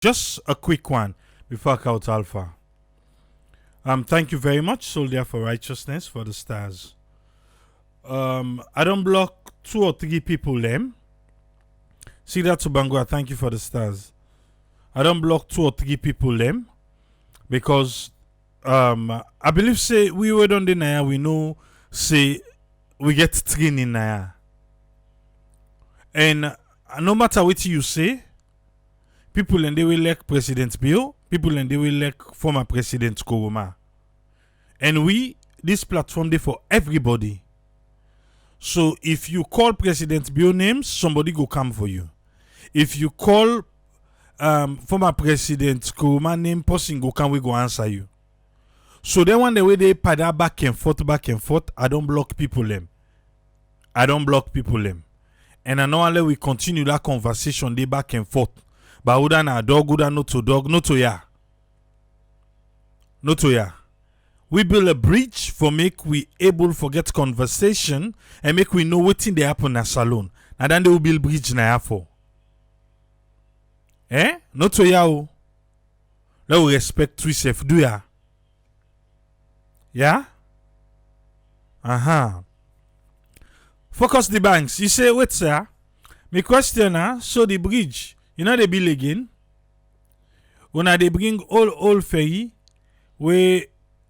Just a quick one before I count Alpha. Thank you very much, Soldier for Righteousness for the stars. I don't block 2 or 3 people them. See that to Bangua, thank you for the stars. I don't block 2 or 3 people them because I believe say we were on the Naya, we know say we get training Naya. And no matter what you say, people and they will elect President Bill, people and they will elect former President Koroma. And this platform, they for everybody. So if you call President Bill names, somebody go come for you. If you call former President Koroma name, person go come, we go answer you. So then when the way they pada back and forth, I don't block people them. And I know we continue that conversation, they back and forth. But uda na dog, uda no to ya. No to ya. We build a bridge for make we able forget conversation and make we know what thing they happen na salon. And then they will build bridge na ya for. No to ya o. Let we respect to self do ya. Yeah? Focus the banks. You say, wait, sir. My question, so the bridge, you know, they build again. When they bring all ferry, we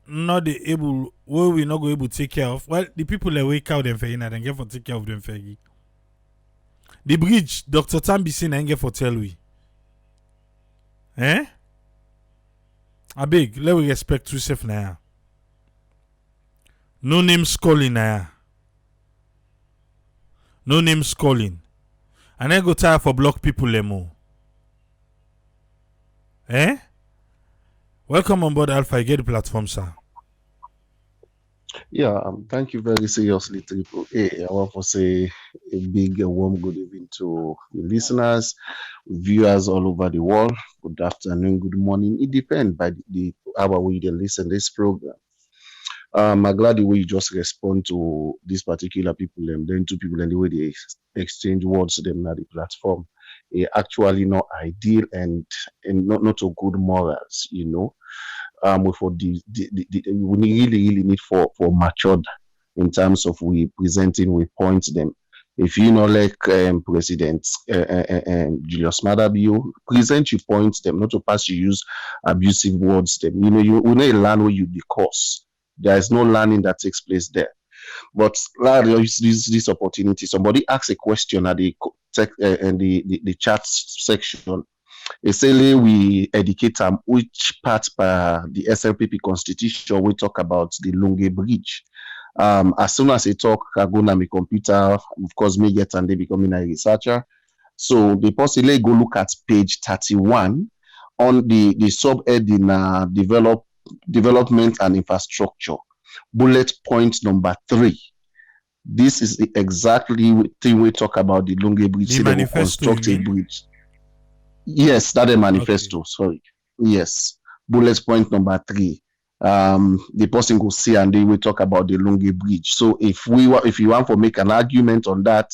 not able, where we not go able to take care of. Well, the people that wake out them ferry, now they get for take care of them ferry. The bridge, Dr. Tambi say, na get for tell we. I beg, let we respect to self now. No names calling now. No names calling. And I go tire for block people lemo. Welcome on board Alpha. You get the platform, sir. Yeah, thank you very seriously, Triple A. I want to say a big warm good evening to the listeners, viewers all over the world. Good afternoon, good morning. It depends by the hour we they listen this program. I'm glad the way you just respond to these particular people and then two people and the way they exchange words to them at the platform. Actually not ideal and not so good morals, for we really need for matured in terms of we presenting we point them. If you know like President Julius Madabio, present you point them, not to pass you use abusive words them. You need learn where you the course. There is no learning that takes place there. But this opportunity. Somebody asks a question at the and the chat section. Essentially, we educate them which part by the SLPP constitution we talk about the Lunge Bridge. As soon as I talk, I go on my computer, of course, me get and they becoming a researcher. So the possibly go look at page 31 on the subheading development and infrastructure. Bullet point number 3. This is the exactly thing we talk about the Lunge Bridge. The manifesto, construct a bridge. Yes, that a manifesto. Okay. Sorry. Yes. Bullet point number 3. The person will see and they will talk about the Lunge Bridge. So if you want to make an argument on that,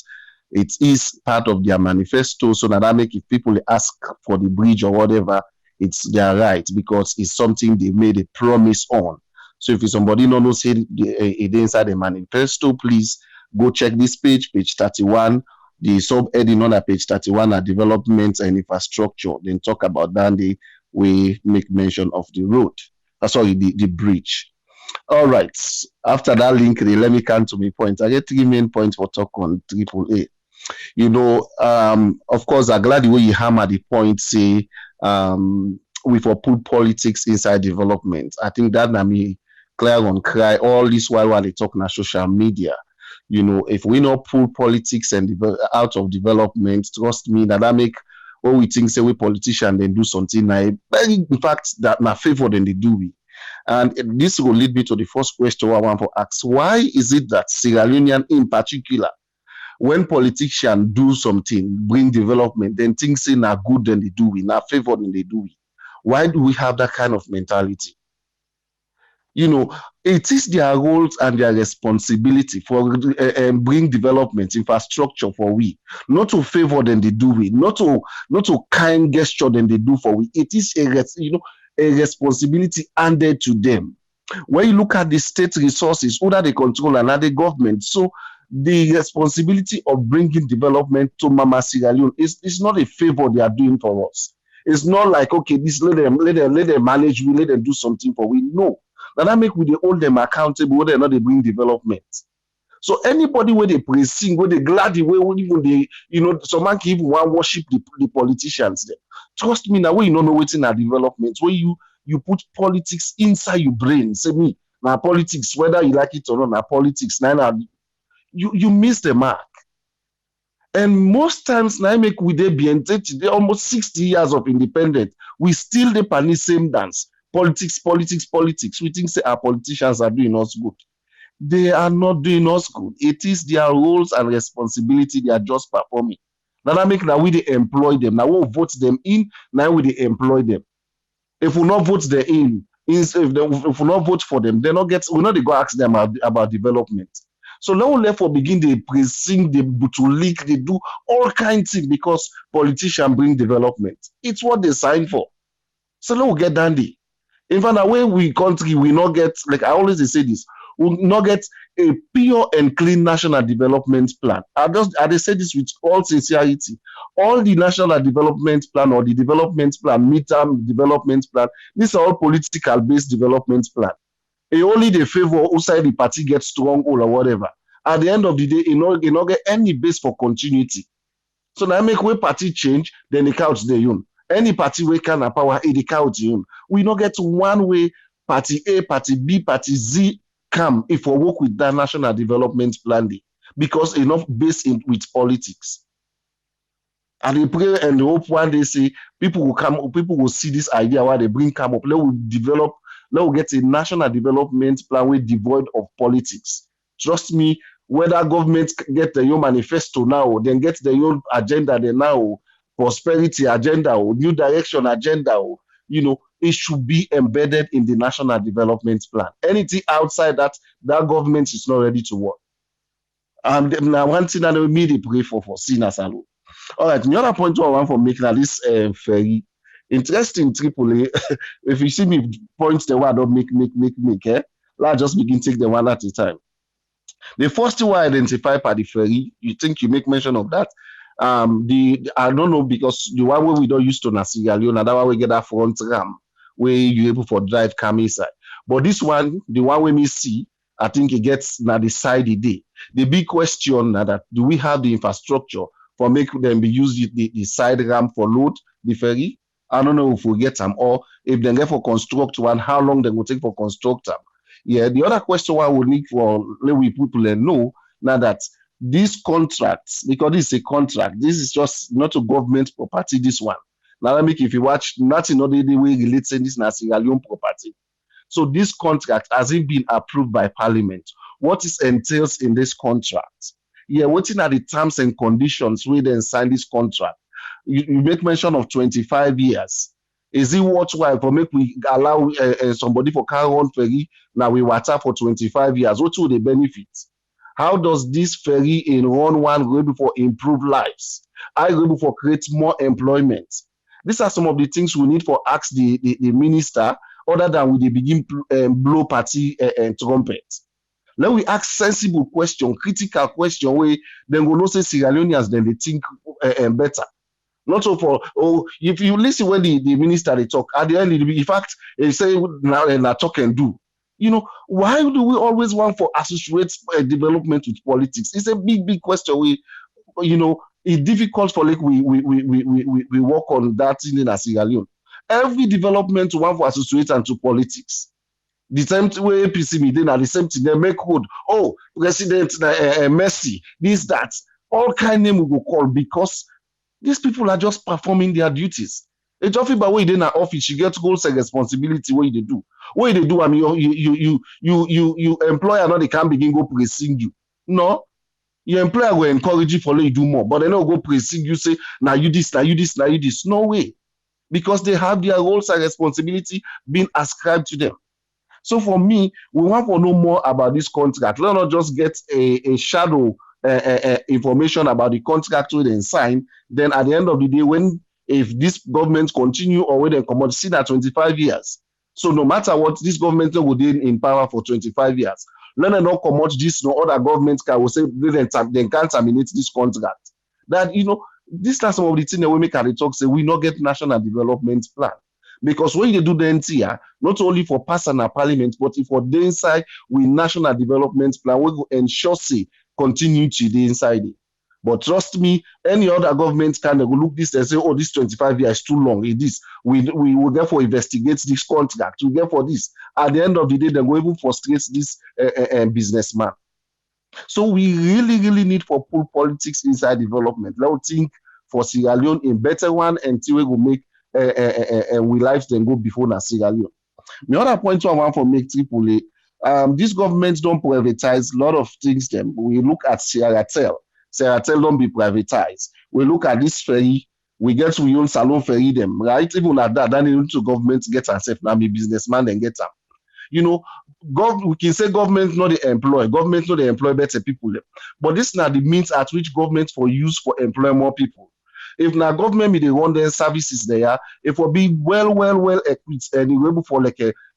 it is part of their manifesto. So that make if people ask for the bridge or whatever, it's their right because it's something they made a promise on. So if somebody no say it inside the manifesto, please go check this page 31. The subheading on page 31 are development and infrastructure. Then talk about that. We make mention of the road. Sorry, the bridge. All right. After that link, let me come to my point. I get 3 main points for talk on AAA. Of course, I'm glad the way you hammer the point, say, we for put politics inside development. I think that na me clear on cry all this while they talk on social media. If we not pull politics and out of development, trust me that make what we think say we politician then do something. In fact, that na favor than they do we. And this will lead me to the first question I want to ask. Why is it that Sierra Leonean in particular, when politicians do something, bring development, then things say na good than they do we, na favor than they do we? Why do we have that kind of mentality? You know, it is their roles and their responsibility for bring development infrastructure for we, not to favor them they do we, not to kind gesture them they do for we. It is a responsibility handed to them. When you look at the state resources, whether they control another government, so the responsibility of bringing development to Mama Sierra Leone is not a favor they are doing for us. It's not like, okay, this let them manage, we let them do something for we. No, now that make we they hold them accountable whether or not they bring development. So anybody where they praise sing, where they glad the way even they, some man can even want worship the politicians there. Trust me now, when you don't know what's in our development, where you put politics inside your brain. Say me, now politics, whether you like it or not, now politics, now you miss the mark. And most times now make we they be they almost 60 years of independence. We still the pan same dance. Politics, politics, politics. We think say our politicians are doing us good. They are not doing us good. It is their roles and responsibility they are just performing. Now that make now we they employ them. Now we vote them in, now we they employ them. If we not vote them in, if we not vote for them, they not get we not they go ask them about development. So now we therefore begin they pressing, they to leak, they do all kinds of things because politicians bring development. It's what they sign for. So now we get dandy. In fact, the way we country we not get, like I always say this, we not get a pure and clean national development plan. I say this with all sincerity. All the national development plan or the development plan, midterm development plan, these are all political based development plan. It only the favor outside the party gets stronghold or whatever. At the end of the day, it not get any base for continuity. So now make way party change, then the couch the own. Any party we can power, the couch own. We not get one way party A, party B, party Z come if we work with that national development plan because enough based in with politics. And they pray and hope one day say people will see this idea why they bring come up. Let we get a national development plan with devoid of politics. Trust me, whether government get the your manifesto now, then get the your agenda then now, prosperity agenda or new direction agenda, or it should be embedded in the national development plan. Anything outside that government is not ready to work. Now one thing that we need to pray for sinners alone. All right, the other point I want for making at this ferry interesting Tripoli. If you see me point the one, don't make, let's just begin take the one at a time. The first thing I identify by the ferry, you think you make mention of that. I don't know because the one where we don't use to na Sierra Leone, that one we get that front ram where you able for drive come inside. But this one, the one we me see, I think it gets na the side day. The big question now that do we have the infrastructure for make them be used the side ramp for load the ferry? I don't know if we get them or if they get for construct one, how long they will take for construct them. Yeah, the other question I would need for let we people know now that these contracts, because this is a contract, this is just not a government property, this one. Now, make if you watch nothing other the way related this na Sierra Leone property. So this contract hasn't been approved by Parliament. What is entails in this contract? Yeah, waiting at the terms and conditions where they sign this contract. You make mention of 25 years. Is it worthwhile for make we allow somebody for carry on ferry now we water for 25 years? What will the benefits? How does this ferry in run one go able for improve lives? How go able for create more employment? These are some of the things we need for ask the minister other than we begin blow party and trumpet. Let we ask sensible question, critical question where then we know say Sierra Leoneans then they think better. Not so for if you listen when the minister they talk at the end in fact they say now talk and do. Why do we always want for associate development with politics? It's a big question. It's difficult for like we work on that in Sierra Leone. Every development want for associate and to politics. The same way APC meeting are the same thing. They make code. Oh, President Messi, this, that. All kind name we go call because these people are just performing their duties. A job by way in an office, you get goals and responsibility. What they do? What they do? I mean, you employ another they can't begin go praising you. No, your employer will encourage you for you do more, but they don't go praising you. Say now you this, now you this, now you this. No way, because they have their roles and responsibility being ascribed to them. So for me, we want to know more about this contract. Let us not just get a shadow information about the contract we then sign. Then at the end of the day, when if this government continue or when they come out, see that 25 years. So no matter what, this government will be in power for 25 years. Let them not come out this, no other government can will say they can't terminate this contract. That this are some of the things that we make at the talk say we not get national development plan. Because when you do the NTR, not only for personal parliament, but if for the inside with national development plan, we will ensure say continue to the inside it. But trust me, any other government can look this and say, oh, this 25 years is too long. It is. We will therefore investigate this contract. We therefore this. At the end of the day, they will even frustrate this businessman. So we really, really need for pull politics inside development. Let's think for Sierra Leone a better one until we will make we lives then go before na Sierra Leone. The other point I want to make Tripoli, these governments don't privatize a lot of things. Them we look at Sierra-Tel don't be privatized. We look at this ferry, we get to own Salon ferry them, right? Even at that, then into government get herself now be businessman and get them. We can say government not the employ, government not the employ better people. But this is not the means at which government for use for employ more people. If now government may they run their services there, if we be well equipped and able for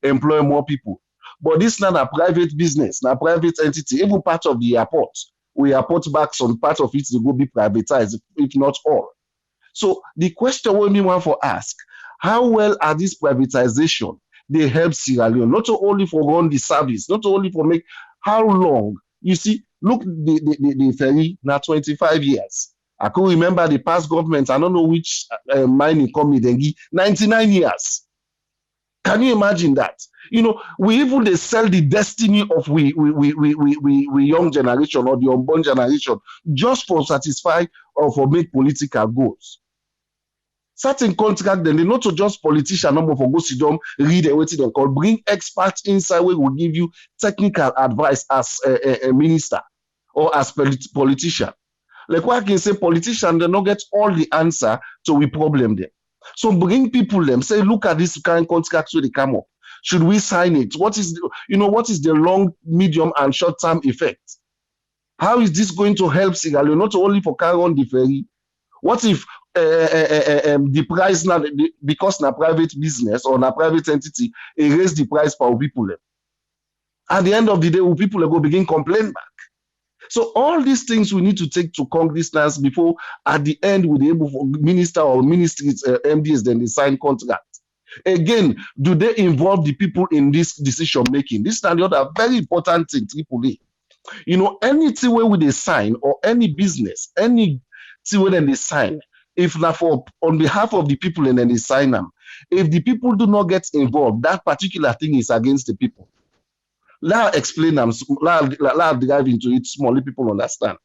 employ more people. But this is not a private business, not a private entity, even part of the airport. We airport back some part of it to go be privatized, if not all. So the question we want to ask, how well are this privatization? They help Sierra Leone, not only for run the service, not only for make, how long? You see, look, the ferry, now 25 years. I can remember the past government, I don't know which mining company, then 99 years. Can you imagine that? We even they sell the destiny of we young generation or the unborn generation just for satisfy or for make political goals. Certain contract, then they not to just politician number for go sit down, read and what they call, bring experts inside where will give you technical advice as a minister or as politician. Like what I can say, politicians, they not get all the answer to we problem there. So bring people them, say, look at this kind of contract where they come up. Should we sign it? What is the long, medium, and short-term effect? How is this going to help Sierra Leone, not only for carry on the ferry? What if the price now, because na private business or na private entity, it raise the price for people? At the end of the day, people go begin complain back. So all these things we need to take to cognizance before at the end we'll be able for minister or ministries, MDs, then they sign contract. Again, do they involve the people in this decision making? This is another very important thing, AAA. Anything where they sign or any business, any thing where they sign, if not for on behalf of the people and then they sign them, if the people do not get involved, that particular thing is against the people. Let explain them. Let dive into it. Small people understand.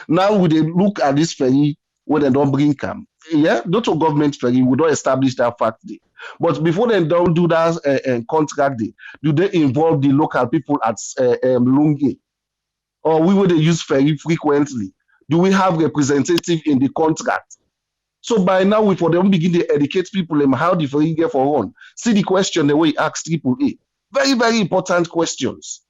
Now we they look at this ferry when they don't bring come. Yeah, not a government ferry. We don't establish that fact day. But before they don't do that contract day, do they involve the local people at Lungi? Or we will they use ferry frequently? Do we have representative in the contract? So by now, we for them begin to educate people on how the ferry get for run. See the question the way he asks AAA. Very, very important questions.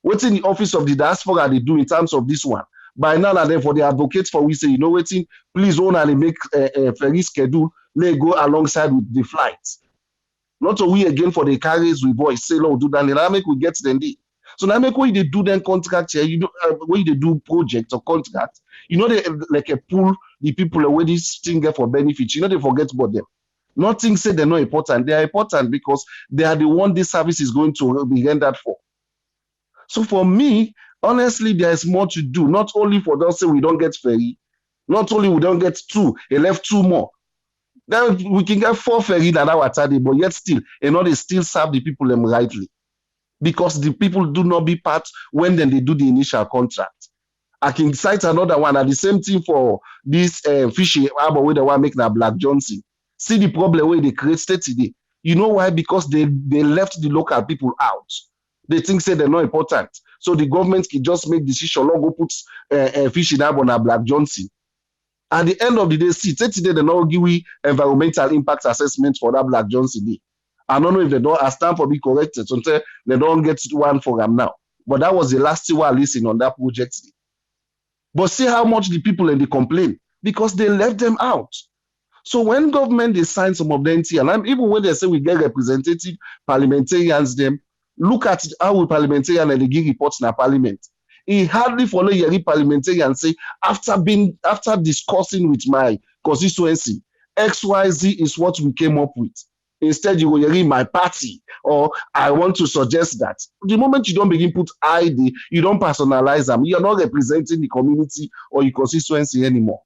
What's in the office of the diaspora they do in terms of this one? By now, and then for the advocates for we say, waiting, please own and make a ferry schedule, let go alongside with the flights. Not so we again for the carriers we boys say, no, do that, and I make we get them there. So now make when they do then contract here, when they do project or contract, they like a pool the people away this thing for benefits, they forget about them. Nothing said they're not important. They are important because they are the one this service is going to be rendered for. So for me, honestly, there is more to do. Not only for those say we don't get ferry, not only we don't get two, they left two more. Then we can get 4 ferry that our tardy, but yet still, they still serve the people them rightly. Because the people do not be part when then they do the initial contract. I can cite another one at the same thing for this fishing harbor where they want to make na Black Johnson. See the problem where they created today. You know why? Because they left the local people out. They think say they're not important. So the government can just make decision, not go put fishing harbor on a Black Johnson. At the end of the day, see, today they not give we environmental impact assessment for that Black Johnson day. I don't know if they don't ask time for be corrected. So they don't get one for them now. But that was the last thing I listened on that project. But see how much the people and they complain because they left them out. So when government they sign some of them, and even when they say we get representative parliamentarians, them look at it, how we parliamentarian and they give reports in a parliament. He hardly follow your parliamentarian say after discussing with my constituency, XYZ is what we came up with. Instead, you will hear my party or I want to suggest that. The moment you don't begin put ID, you don't personalize them. You're not representing the community or your constituency anymore.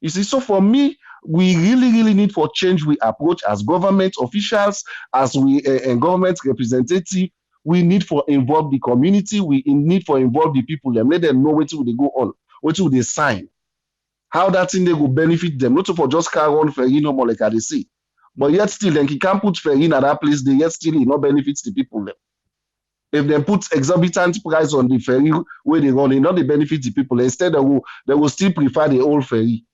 You see, so for me, we really, really need for change we approach as government officials, as we government representative. We need for involve the community. We need for involve the people. And let them know what will they go on, what will they sign, how that thing they will benefit them. Not for just carry on ferry no more like they say. But yet still, then he can't put ferry in at that place. They yet still it not benefits the people. Them. If they put exorbitant price on the ferry where they run, it not they benefit the people. Instead, they will still prefer the old ferry.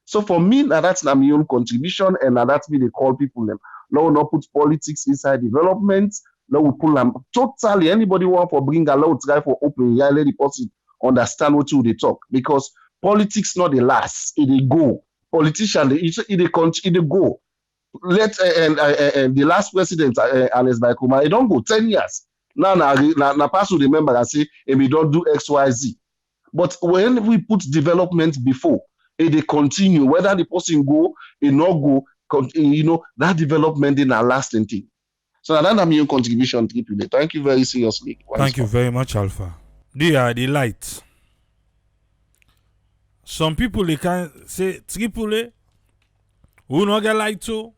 So for me, now that's my own contribution, and now that's me they call people them. Now we not put politics inside development. Now we pull them totally. Anybody want for bring a lot try for open, yeah, let the person understand what you they talk because politics not the last. It they go. Politician they go. Let and the last president Alex Baikuma, it don't go 10 years. Now pass to remember and say, and we don't do XYZ. But when we put development before, they continue, whether the person go, it not go, that development in a lasting thing. So that's my own contribution to today. Thank you very seriously. Thank you very much, Alpha. They are the light. Some people they can say triple who not get light too.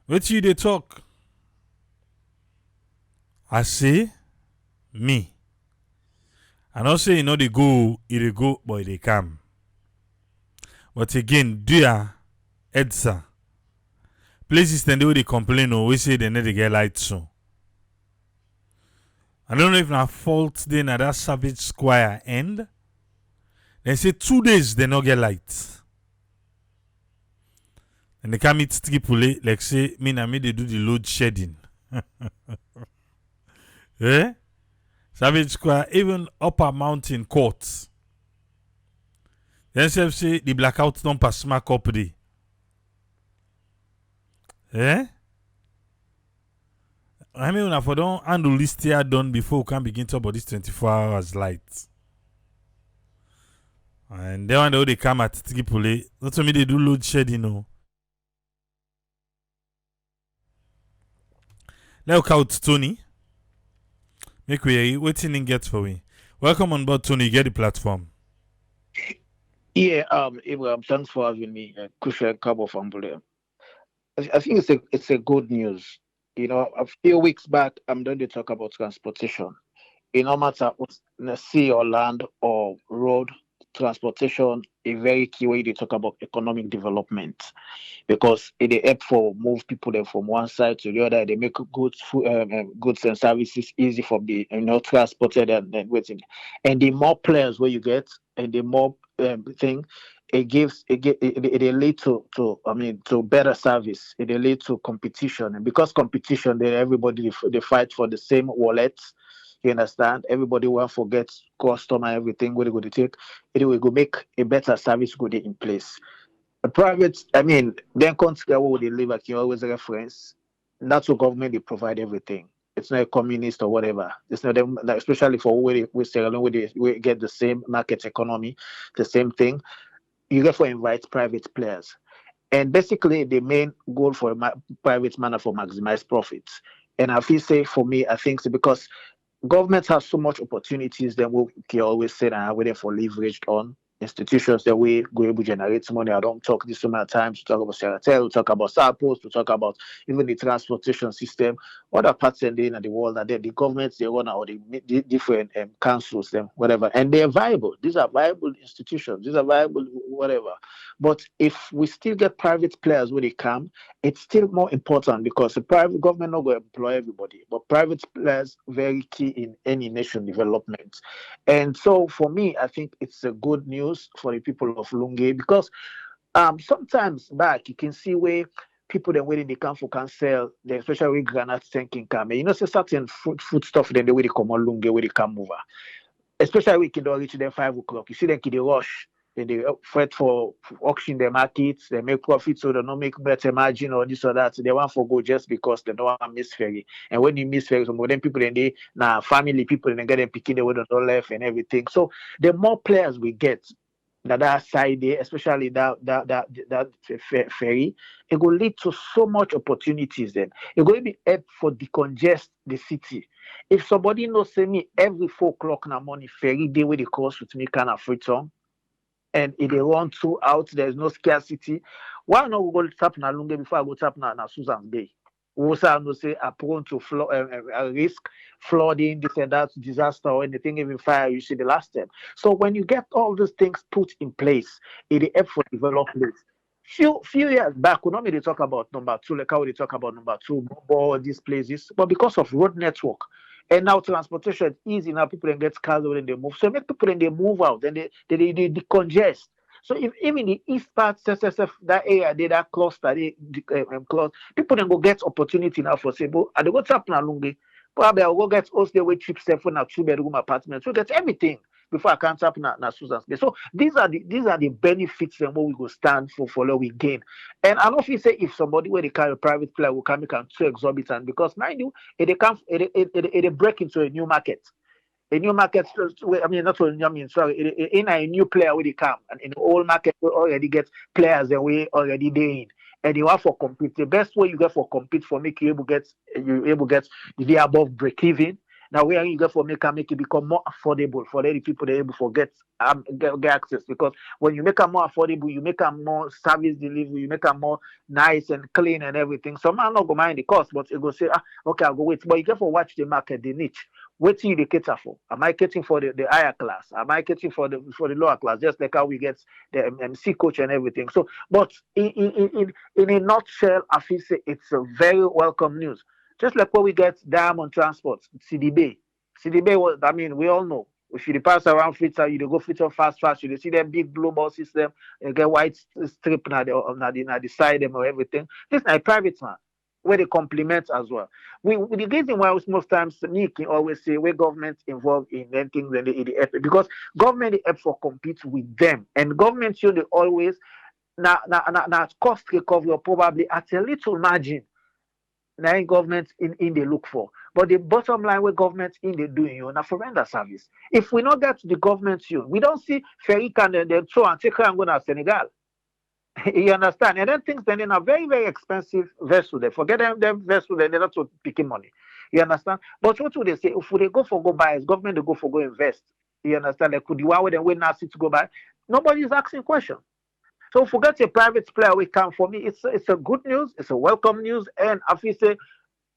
What you they talk? I say me. I not say they go, they go, but they come. But again, dear Edsa, places then they complain or we say they need to get light soon. I don't know if na fault then at that Savage Square end. They say 2 days they not get light. And they come meet Tripoli, like say, me they do the load shedding. Eh? Savage Square, even Upper Mountain Court. Then say the blackout don't pass smack up there. Eh? I mean, if I don't handle this here done before we can begin to about this 24 hours light. And then when they come at Tripoli, not only they do load shedding, no. Let's out Tony. Make we waiting and get for me. Welcome on board, Tony. Get the platform. Yeah, Abraham, thanks for having me. Kusha Kabo from Bullion. I think it's a good news. You know, a few weeks back, I'm going to talk about transportation. No matter what's sea or land or road, transportation, a very key way to talk about economic development because it help for move people there from one side to the other. They make goods and services easy for the transported and waiting. And the more players where you get, and the more thing it lead to better service. It lead to competition, and because competition, then everybody they fight for the same wallets. You understand? Everybody will forget customer, everything what they go to take. It will go make a better service good in place. A private, then consider what they live like you always reference. That's what government they provide everything. It's not a communist or whatever. It's not them, like, especially for where we get the same market economy, the same thing. You therefore invite private players. And basically, the main goal for a private manner for maximize profits. And I feel say for me, I think so because governments have so much opportunities that we can always say that are waiting for leveraged on institutions that we go able to generate money. I don't talk this so many times to talk about Seratel, we talk about Sapos, to talk about even the transportation system, other parts in the world that the governments they run or the different councils, them whatever, and they are viable. These are viable institutions. These are viable whatever. But if we still get private players when they come, it's still more important because the private government not going to employ everybody, but private players very key in any nation development. And so for me, I think it's a good news for the people of Lungi because sometimes back you can see where people then waiting they come for can sell, the especially with granite thinking come. You know, say certain food stuff then the way they come on lunge, where they come over. Especially we can reach them 5 o'clock. You see them they rush. Then they fight for auction the markets, they make profit so they don't make better margin or this or that. They want for go just because they don't want to miss ferry. And when you miss ferry, some of them people then they now family people then get them picking the way they don't left and everything. So the more players we get, that side there, especially that ferry, it will lead to so much opportunities then. It will be help for decongest the city. If somebody knows say me every 4 o'clock in the morning, ferry day where they cross with me kind of free time, and if they run throughout, there's no scarcity. Why not we go tap na Lunge before I go tap na Susan's Bay? We also know say are prone to risk, flooding, this and that, disaster or anything, even fire. You see the last time. So when you get all these things put in place, it help for development. Few years back, we normally talk about number two, like how they talk about number two, all these places, but because of road network. And now transportation is easy. Now people can get cars when they move. So make people then they move out, then they decongest. So if even the east part, SSF, that area, that cluster, people then go get opportunity now for say, but I go tap na Lungi. Probably I'll go get host the way cheap stuff for a 2 bedroom apartment. So get everything before I can tap na Susan's Bay. So these are the benefits and what we go stand for we gain. And I know if you say if somebody where they carry a private player will come make am too exorbitant because mind you, it break into a new market. A new market, I mean, not only, I mean, sorry, in a new player where they come, and in the old market, we already get players that we already there, and you want for compete. The best way you get for compete for make you able get the above break even. Now where you get for make it become more affordable for the people that able to get access because when you make them more affordable, you make them more service delivery, you make them more nice and clean and everything. So man not go mind the cost, but you go say okay I'll go wait. But you get for watch the market, the niche. What you dey cater for? Am I catering for the higher class? Am I catering for the lower class? Just like how we get the MC coach and everything. So, but in a nutshell, I feel say it's a very welcome news. Just like what we get Diamond Transport, CDB. CDB was, I mean, we all know. If you pass around Fritter, you dey go Fritter fast. You dey see them big blue ball system, you get white strip na the side them or everything. This is a private man where they complement as well. The reason why most times me can always say where government involved in anything then the help because government they help for compete with them and government should they always na cost recovery or probably at a little margin now government in they look for. But the bottom line where government in they doing you now for render service. If we not get to the government you, we don't see ferry can then throw and take her and go to Senegal. You understand? And then things then in a very, very expensive vessel. They forget them vessel, they're not to picking money. You understand? But what would they say? If they go for go buy, it's government to go for go invest. You understand? Like could you want them wait now to go buy? Nobody is asking questions. So forget a private player we come for me. It's a good news, it's a welcome news, and I feel say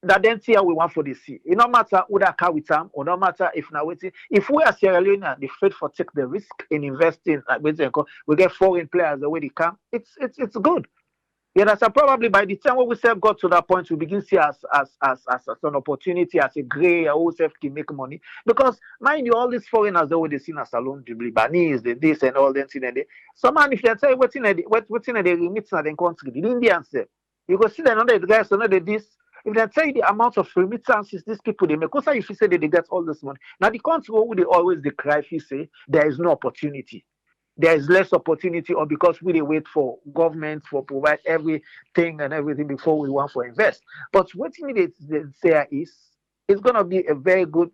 that then see how we want for the sea. It no matter who that car with them, or no matter if now waiting. If we are Sierra Leone, the Fed for take the risk in investing, like we get foreign players the way they come. It's good. You understand? Probably by the time when we self got to that point, we begin see as an opportunity, as a gray, who self can make money. Because mind you, all these foreigners the way they seen as alone, the Lebanese, the this and all that thing and that. So man, if they tell you what's in the remits in the country, the Indians say, you go see the another guys, another this. If they tell you the amount of remittances these people they make, because if you say that they get all this money, now the country where they always decry if you say there is no opportunity. There is less opportunity, or because we wait for government for provide everything and everything before we want to invest. But what they say is it's gonna be a very good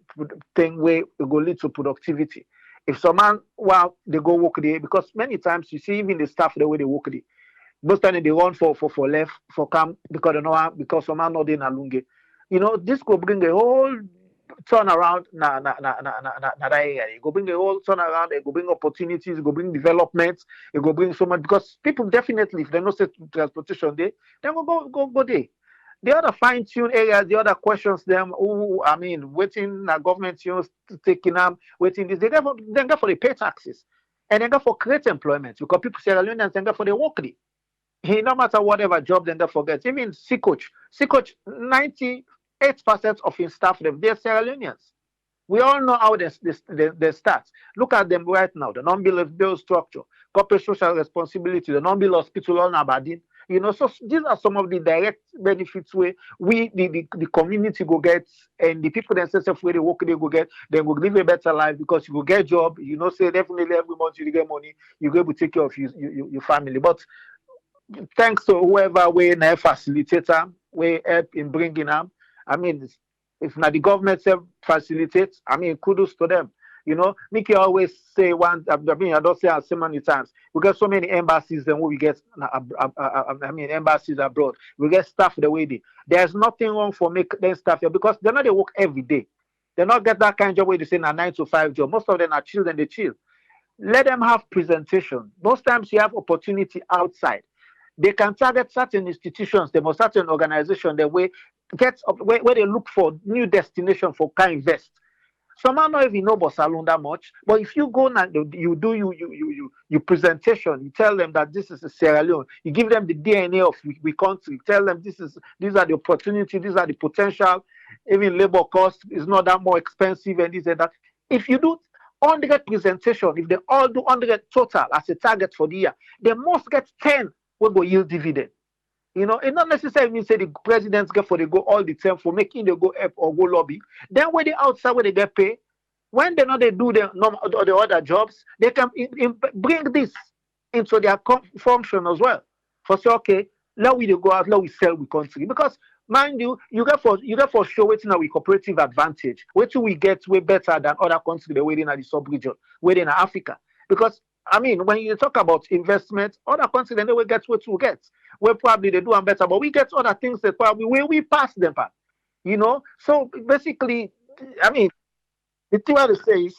thing where it will lead to productivity. If someone they go work there, because many times you see even the staff the way they work there. Most time they run for left for camp because they know because someone not in Alunge. You know, this could bring a whole turn around that area. It go bring a whole turn around, it go bring opportunities, it go bring development, it go bring so much because people definitely if they know set transportation there, then go there. The other fine-tune areas, the other questions them who I mean waiting government taking them, waiting this, they go for the pay taxes. And they go for create employment because people Sierra Leoneans they go for the work there. No matter whatever job then they forget. Even C coach 98% of his staff they're Sierra Leoneans. We all know how they start. Look at them right now. The non-bill structure, corporate social responsibility, the non-bill hospital on Aberdeen. You know, so these are some of the direct benefits where the community go get, and the people themselves where they work they go get, they will live a better life because you will get job. You know, say definitely every month you get money, you go able to take care of your family. But thanks to whoever we na facilitator we help in bringing them. I mean, if not the government self facilitates, I mean, kudos to them. You know, Mickey always say one. I mean, I don't say it so many times. We get so many embassies, then we get. I mean, embassies abroad. We get staff the way they. There's nothing wrong for make them staff here because they're not they work every day. They not get that kind of job where they say a 9 to 5 job. Most of them are children. They chill. Let them have presentation. Most times you have opportunity outside. They can target certain institutions, them or certain organization, the way where they look for new destination for can invest. Some might not even know about salon that much, but if you go and you do you presentation, you tell them that this is a Sierra Leone, you give them the DNA of we country, tell them these are the opportunity, these are the potential, even labor cost is not that more expensive and this and that. If you do 100 presentation, if they all do 100 total as a target for the year, they must get 10 will go yield dividend. You know, it not necessarily mean say the presidents get for they go all the time for making they go up or go lobby. Then when they outside where they get paid, when they know they do the other jobs, they can bring this into their function as well. For say, okay, let we go out, let we sell we country. Because mind you, you get for sure waiting a cooperative advantage. Wait till we get way better than other countries they waiting at the sub-region, waiting in Africa. Because I mean, when you talk about investment, other countries they will get what we get. Where probably they do them better, but we get other things that probably we pass them back. You know? So basically, I mean, the thing I say is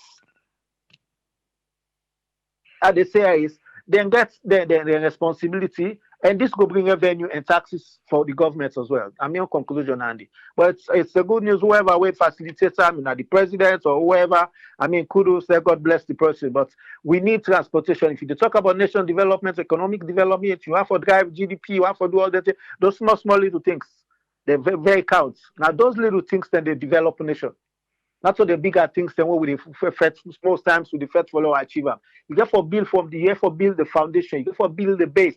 they say is then get the responsibility and this will bring revenue and taxes for the government as well. I mean conclusion, Andy. But it's a good news, whoever will facilitate I mean the president or whoever, I mean kudos, say God bless the person. But we need transportation. If you talk about nation development, economic development, you have to drive GDP, you have to do all that, those small little things. They very count. Now those little things then they develop a nation. Not so the bigger things than what we most times with the first follow achieve them. You get for build from the year for build the foundation, you get for build the base.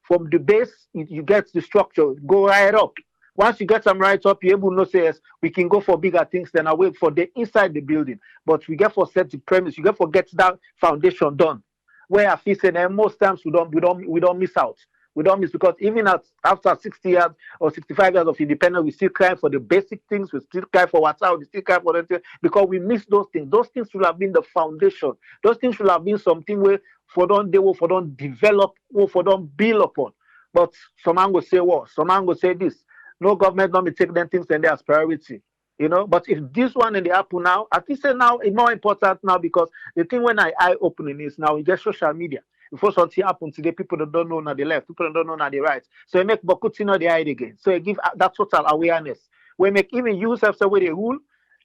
From the base, you get the structure, go right up. Once you get them right up, you're able to know say yes, we can go for bigger things than I wait for the inside the building. But we get for set the premise, you get for get that foundation done. Where I feel saying most times we don't miss out. We don't miss because even after 60 years or 65 years of independence, we still cry for the basic things. We still cry for what's out. We still cry for that because we miss those things. Those things should have been the foundation. Those things should have been something where for don't they will for don't develop or for don't build upon. But some man will say what? Some man will say this. No government don't be take them things and they as priority. You know, but if this one in the apple now, I think say now it's more important now because the thing when I eye opening is now you get social media. Before something happen today, people that don't know now the left, people that don't know now the right. So it make Bokuti the hide again. So it give that total awareness. We make even use of the way they rule.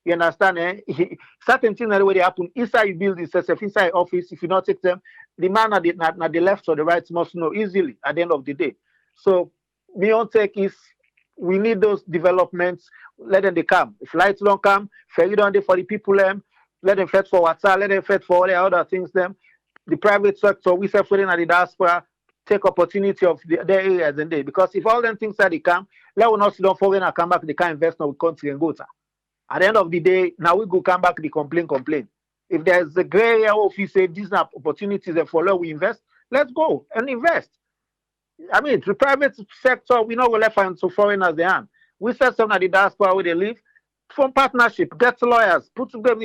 You understand? Certain things that the way they happen inside you build this inside office. If you not take them, the man at the left or the right must know easily at the end of the day. So beyond take is we need those developments. Let them they come. If lights don't come, ferry down there for the people them. Let them fight for water. Let them fight for all the other things them. The private sector, we say foreign and the diaspora take opportunity of their areas and day. Because if all them things are they come, let us not sit down foreign and come back, they can't invest now with country and go to. At the end of the day, now we go come back, they complain. If there's a gray area of you say these are opportunities and follow we invest, let's go and invest. I mean, the private sector, we know we left and so foreigners they are. We set some at the diaspora where they live. Form partnership, get lawyers, put together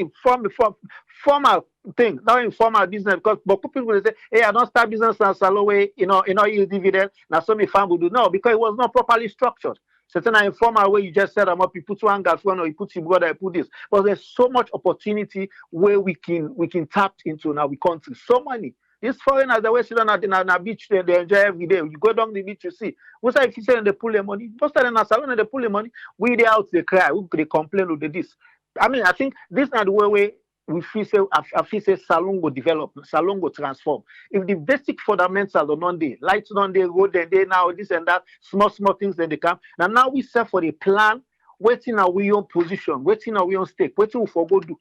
formal thing, not informal business. Because but people will say, hey, I don't start business and sell away, yield dividend. Now some farm will do no, because it was not properly structured. Certain informal way you just set them up, you put one gas one or you put your brother, you put this. But there's so much opportunity where we can tap into now we country. So many. These foreigners they always sit on the beach they enjoy every day. You go down the beach, you see. Most of if you say they pull their money, most of them are salon and they pull their money. We they out they cry, they complain with this. I mean, I think this is not the way we feel say I feel say salon will develop, salon will transform. If the basic fundamentals are not there, lights on there, road they now, this and that, small things then they come. Now we set for the plan, waiting our we own position, waiting our we own stake, waiting we for go do.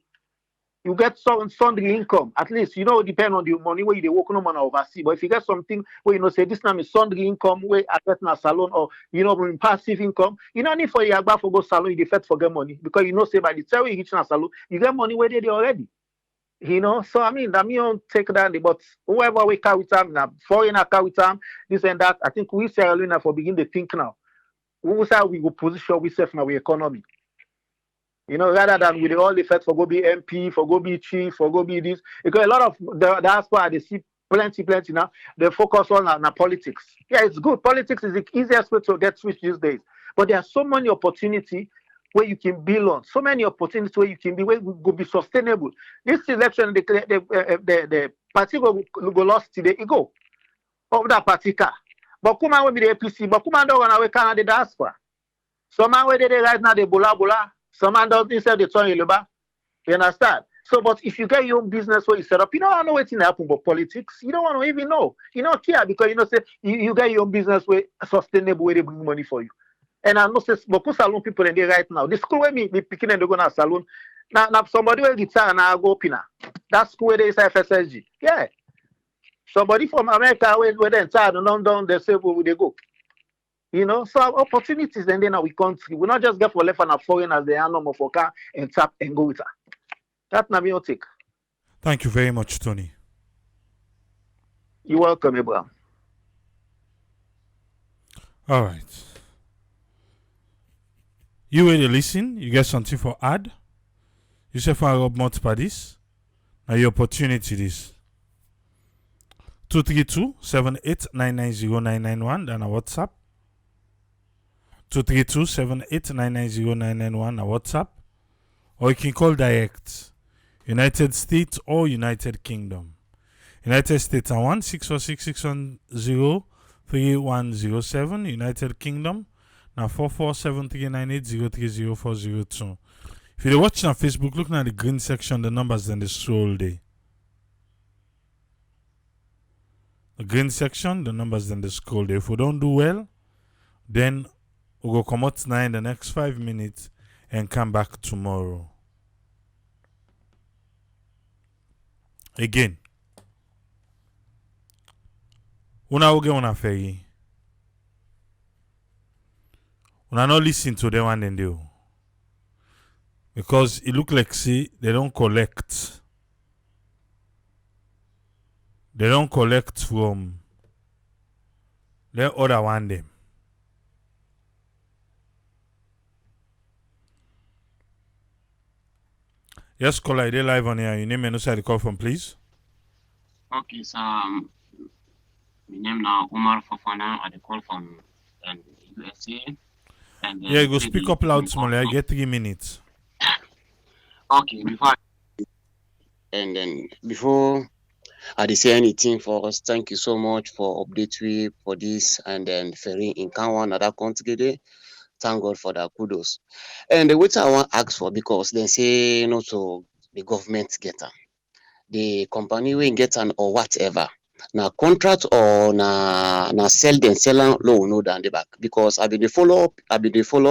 You get some sundry income. At least, depend on the money where you work no man overseas. But if you get something where say this time is sundry income where I get in a salon or in passive income, you don't need for your agba for go salon, you defect for get money. Because say by the time you reach in a salon, you get money where they already. So I mean that me don't take that, but whoever we carry with them, now foreigner carry with them, this and that. I think we Sierra Leone for begin to think now. We say we go position ourselves in our economy. Rather than with all the effect for go be MP, for go be chief, for go be this. Because a lot of the diaspora, they see plenty now. They focus on politics. Yeah, it's good. Politics is the easiest way to get rich these days. But there are so many opportunities where you can build on. So many opportunities where you can be where you go be sustainable. This election, the party go lost today. It go of that party car. But come on with the APC. But come on, don't run away Canada diaspora. Some man where they right now they bola. Some man does instead they turn Yoruba. You understand? So, but if you get your own business where you set up, you don't know what's in happen but politics. You don't want to even know. You don't care because say you get your own business where sustainable where they bring money for you. And I know say beaucoup salon people in there right now. The school where me picking and they go to salon. Now somebody will retire and I go up in. That school where they say FSSG. Yeah. Somebody from America where they inside and London, they say where they go. So opportunities and then we country. We not just get for left and a foreign as they are no more for car and tap and go with her. That's not me take. Thank you very much, Tony. You're welcome, Abraham. All right. You will listen. You get something for add. You say for Rob Parties. Now your opportunity is 232-78990-991 then a WhatsApp. 232-78990-991 a WhatsApp. Or you can call direct. United States or United Kingdom. United States are 1-646-610-3107. United Kingdom now 447-398-030-402. If you're watching on Facebook, looking at the green section, the numbers then the scroll day. The green section, the numbers then the scroll day. If we don't do well, then we'll go come out now in the next 5 minutes and come back tomorrow. Again. Una oge una ferry. Una not listen to them one and do. Because it look like see they don't collect. They don't collect from the other one them. Yes, caller, they live on here. Your name and where you call from, please. Okay, so my name now Umar Fafana. I call from USA. And yeah, you go speak up loud, small. I get 3 minutes. Okay, before I say anything for us, thank you so much for update we for this and then ferry in Kanwan another country today. Thank God for that kudos. And the which I want to ask for because they say so the government get them. The company will get an or whatever. Now contract or na sell low no than the back because I've been the follow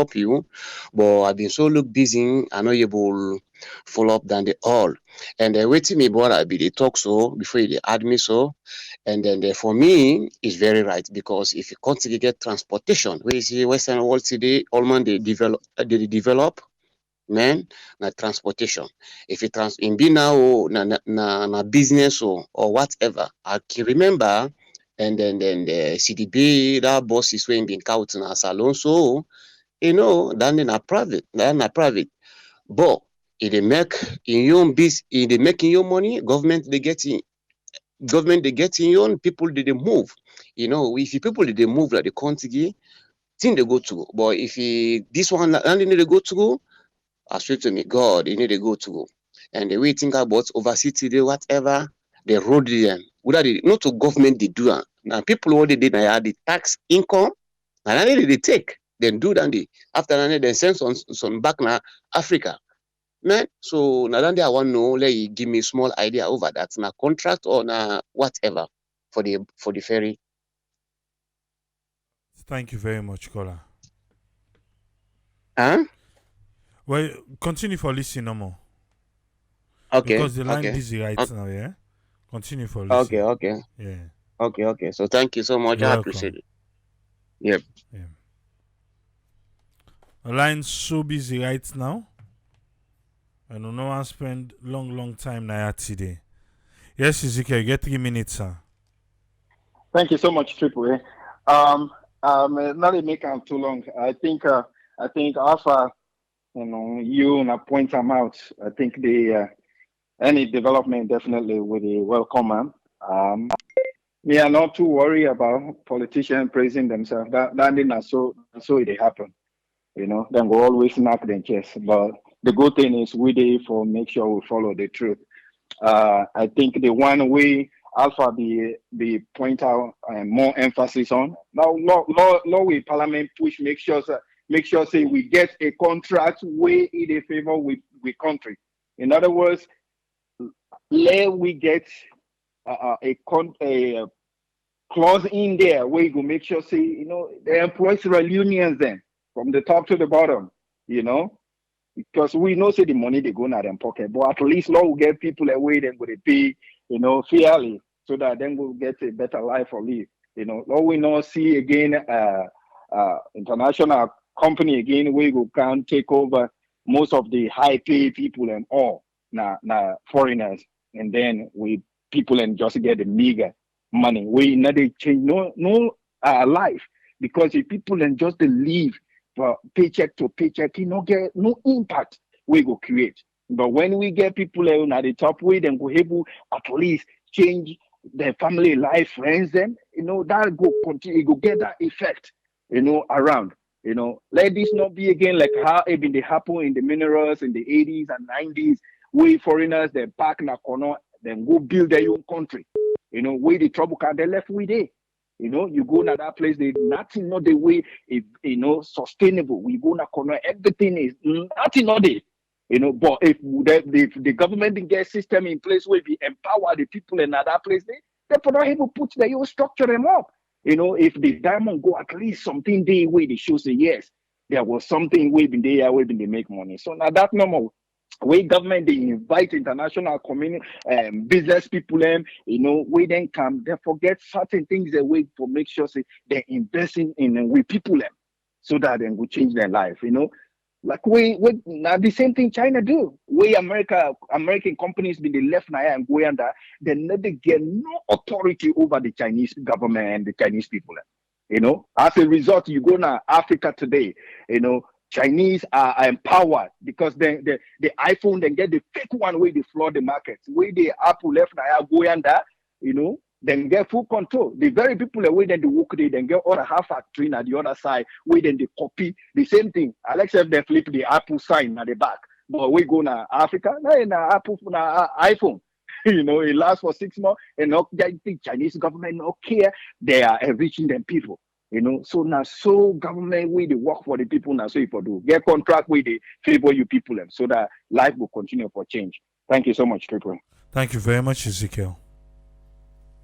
up you, but I've been so look busy I know you will follow up than the all. And waiting me but I be the talk so before you add me so. And then for me it's very right because if you continue get transportation, where is the Western world today, all man they develop man na transportation. If it in be now na business or whatever. I can remember and then the CDB that boss is when being out in a salon so then in a private, but if they make in your own business, if they making your money, government they get in your own people they move. If people they move like the country thing they go to, but if this one only they go to go, I swear to me, God, you need to go to go. And the way you think about overseas today, whatever, the road them, whether they not to government they do. Now people what they did now the tax income, and then they take, then do that they after that then send some back now Africa. Man, so now then I want to know, let you give me a small idea over that. Now contract or now whatever for the ferry. Thank you very much, caller. Huh? Well, continue for listening no more. Okay, Because the line okay, busy right okay, now, yeah? Continue for okay, listening. okay, Yeah. okay, okay. So thank you so much. You're I appreciate welcome. it. Yep. Yeah. The line's so busy right now. I don't know I spend long time now today. Yes, Ezekiel, you get 3 minutes, sir. Thank you so much, Triple A. Not to make it too long. I think Alpha, you and I point them out. I think the any development definitely will be welcome, man. We are not too worried about politicians praising themselves. That did not so it happen. Then we always knock their chest. But the good thing is we there for make sure we follow the truth. I think the one way Alpha be point out more emphasis on now law with Parliament push make sure say we get a contract way in a favor with country. In other words, let we get a clause in there where you go make sure say the employees real unions then from the top to the bottom, you know because we know say the money they go in their pocket, but at least law will get people away then will they pay, fairly, so that then we'll get a better life or live. Law we not see again international company again we go can take over most of the high paid people and all na foreigners, and then we people and just get the meager money. We not they change no life, because if people and just they live for paycheck to paycheck, get no impact we go create. But when we get people at the top way, then go able at least change their family life, friends, them, that go continue, go get that effect, around. Let this not be again like how it been they happen in the minerals in the 80s and 90s. We foreigners they back na corner, then go build their own country. Where the trouble can they left with it. You go to that place, they nothing not the way sustainable. We go na corner, everything is nothing not there. But if the government didn't get system in place where we empower the people in that place, they not able to put their own structure them up. If the diamond go at least something day where they show say yes, there was something way been there where been they make money. So now that normal way government they invite international community business people them, we then come, they forget certain things they wait for make sure say they're investing in with people them so that then will change their life, like we now the same thing China do. We American companies been the left now and go under, they never get no authority over the Chinese government and the Chinese people. As a result, you go now Africa today, Chinese are empowered because then the iPhone then get the fake one where they flood the market. Where the Apple left now go under, then get full control. The very people that wait then the work they then get all the half factory at the other side, where then they copy the same thing. Alex have they flip the Apple sign at the back. But we go now Africa, now Apple na iPhone. It lasts for 6 months and not the Chinese government not care. They are enriching them people. So now so government way they work for the people now so if you do get contract with the favor you people them so that life will continue for change. Thank you so much, Triple. Thank you very much, Ezekiel.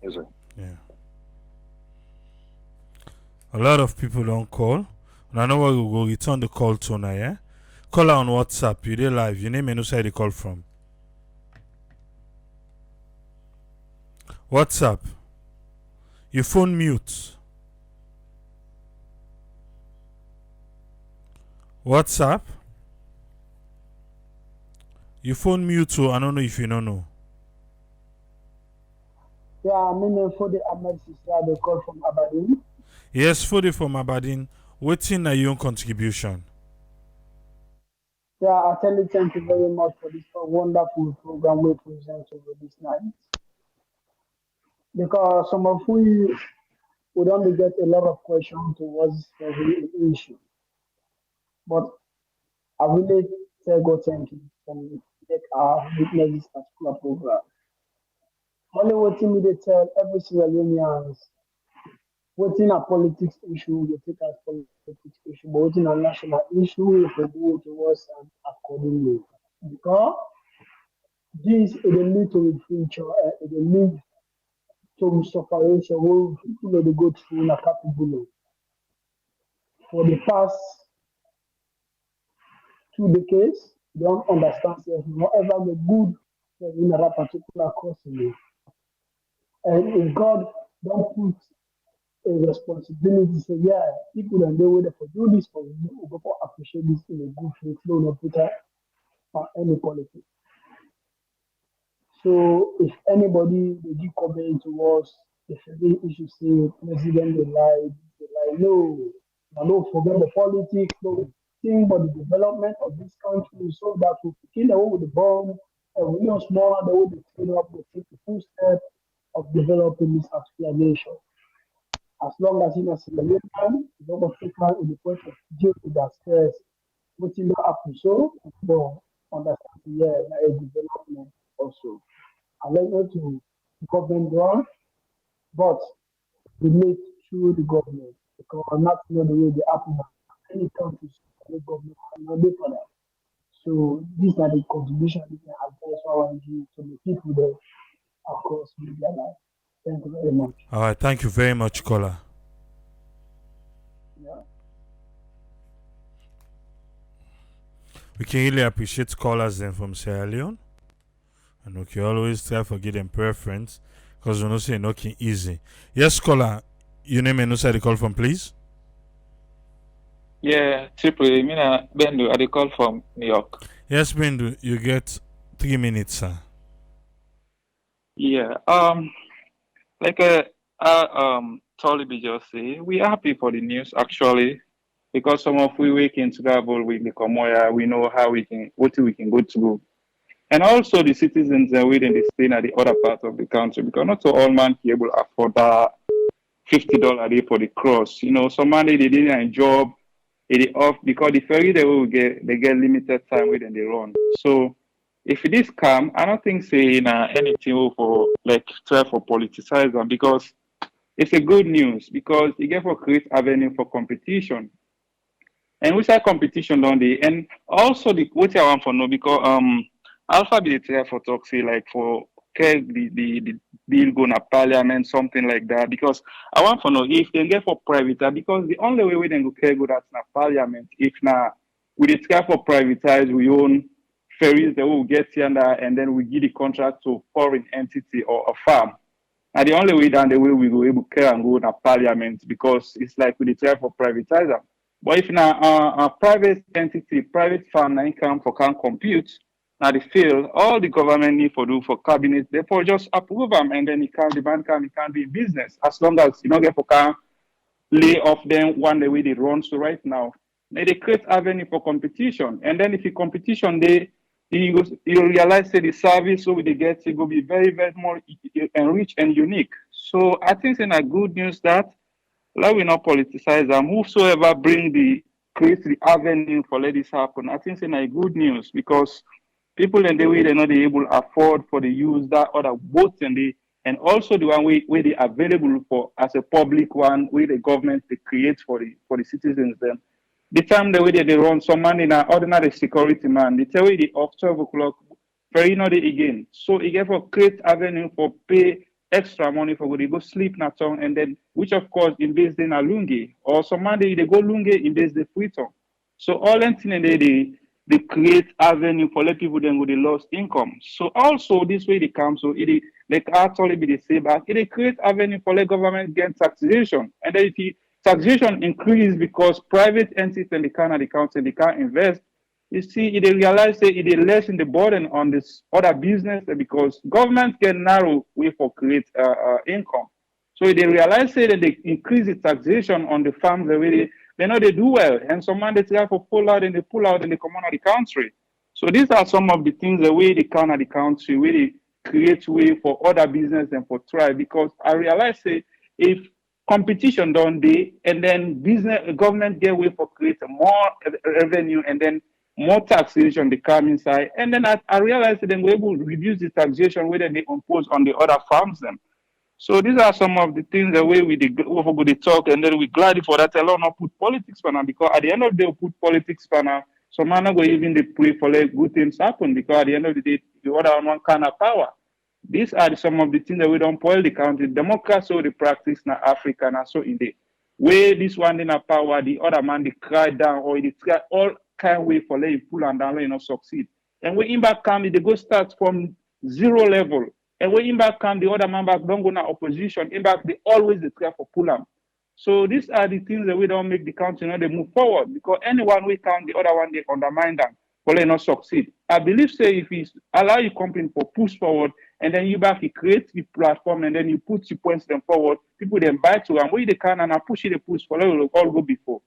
Yes, sir. Yeah. A lot of people don't call. And I know we will return the call to now, yeah? Call her on WhatsApp. You dey live. Your name and who side you call from. WhatsApp. Your phone mute. WhatsApp. Your phone mute, so I don't know if you don't know. Yeah, I'm in for the Ahmed sister, they call from Aberdeen. Yes, for the from Aberdeen. Waiting na your own contribution. Yeah, I tell you thank you very much for this wonderful program we present over this night. Because some of we don't get a lot of questions towards the issue. But I really say God thank you for make our witness this particular program. Only what me they tell every Sierra Leoneans, what's a politics issue, we take as politics issue, but what's a national issue, we can do towards and accordingly. Because this is the lead to the future, it will lead to separation where people will go through in a capable for the past 2 decades, they don't understand say whatever the good in that particular course. And if God don't put a responsibility, say, yeah, people and they wait for do this for you, we go for appreciate this in a good faith, no, no, put any politics. So if anybody they give comment to us, if they issue say president they lie, no, now no forget the politics, no, think about the development of this country so that we kill away with the bomb and we know small the way they clean up, they take the full step of developing this particular nation. As long as you assimilate them, you don't take man in the point of deal with that stress. What you happen so, but understand, yeah, a development also. I like not to government ground, but relate to the government because not know the way they happen. Any countries, the government cannot do for that. So these are the contribution we can advise our give to the people there across media life. Thank you very much. All right, thank you very much, caller. Yeah. We can really appreciate callers then from Sierra Leone. And we can always try to give them preference because we know say nothing easy. Yes, caller, your name and who the call from, please? Yeah, Triple. Mina Bendu, I call from New York. Yes, Bindu, you get 3 minutes, sir. Yeah. Like Tolibi just say, we are happy for the news actually, because some of we can travel, we become more, we know how we can go to, and also the citizens are within the state at the other part of the country because not all man can able to afford that $50 a day for the cross. You know, some money they didn't have a job, it off because the ferry they get limited time within the run. So if it is calm, I don't think saying anything for like try for politicize them because it's a good news because it get for create avenue for competition. And we say competition don't they? And also the what I want for no because Alpha be the try for talk say like for okay, the bill go to parliament, something like that. Because I want to know if they get for private because the only way we then go care go that's na parliament. If na we dey try for privatize, we own ferries that will get here and then we give the contract to foreign entity or a farm. And the only way down the way we go able to care and go to parliament because it's like we dey try for privatizer. But if now a private entity, private farm, na income for can compute, now they fail, all the government need for do for cabinet, therefore just approve them and then the bank can be in business as long as you don't get for can lay off them one the way they run so right now. They create avenue for competition. And then if you competition you realize that the service so they get it will be very, very more enriched and unique. So I think it's a good news that let we not politicize them. Whosoever bring the create the avenue for let this happen. I think it's a good news because people in the way they're not able to afford for the use that other boats and also the one where they available for as a public one where the government they create for the citizens then. The time the way they run some money in an ordinary security man, they tell you the off 12 o'clock, very not again. So it get for create avenue for pay extra money for they go sleep na town and then which of course in base in a lungi or some money they go lungi in base the freedom. So all that thing they create avenue for let people then go they lost income. So also this way they come so it like actually be the same back it create avenue for let government get taxation and then if taxation increase because private entities and the council they can't invest. You see, they realize that it lessen the burden on this other business because government can narrow way for create income. So they realize that they increase the taxation on the farms they know they do well, and some man they try for pull out and they pull out and they come out of the country. So these are some of the things the way they can of the country, where they create way for other business and for try because I realize that if competition don't they and then business government get way for create more revenue and then more taxation they come inside and then I realized that then we're able to reduce the taxation whether they impose on the other farms them. So these are some of the things the way we over the talk and then we glad for that alone not put politics for now because at the end of the day we put politics for now. So man not go even they pray for like good things happen because at the end of the day the other one kind of power. These are some of the things that we don't spoil the country. Democracy or the practice na Africa na so in the way this one in a power, the other man they cry down or they try all kind of way for let you pull and down let you not succeed. And when in back come, they go start from zero level. And when back come, the other man back don't go na opposition. In back, they always declare for pull am. So these are the things that we don't make the country, they move forward because anyone we count, the other one they undermine them, but they not succeed. I believe say if you allow your company for push forward and then you back you create the platform and then you put your points them forward, people then buy to and where they can and I push it, they push for will all go before.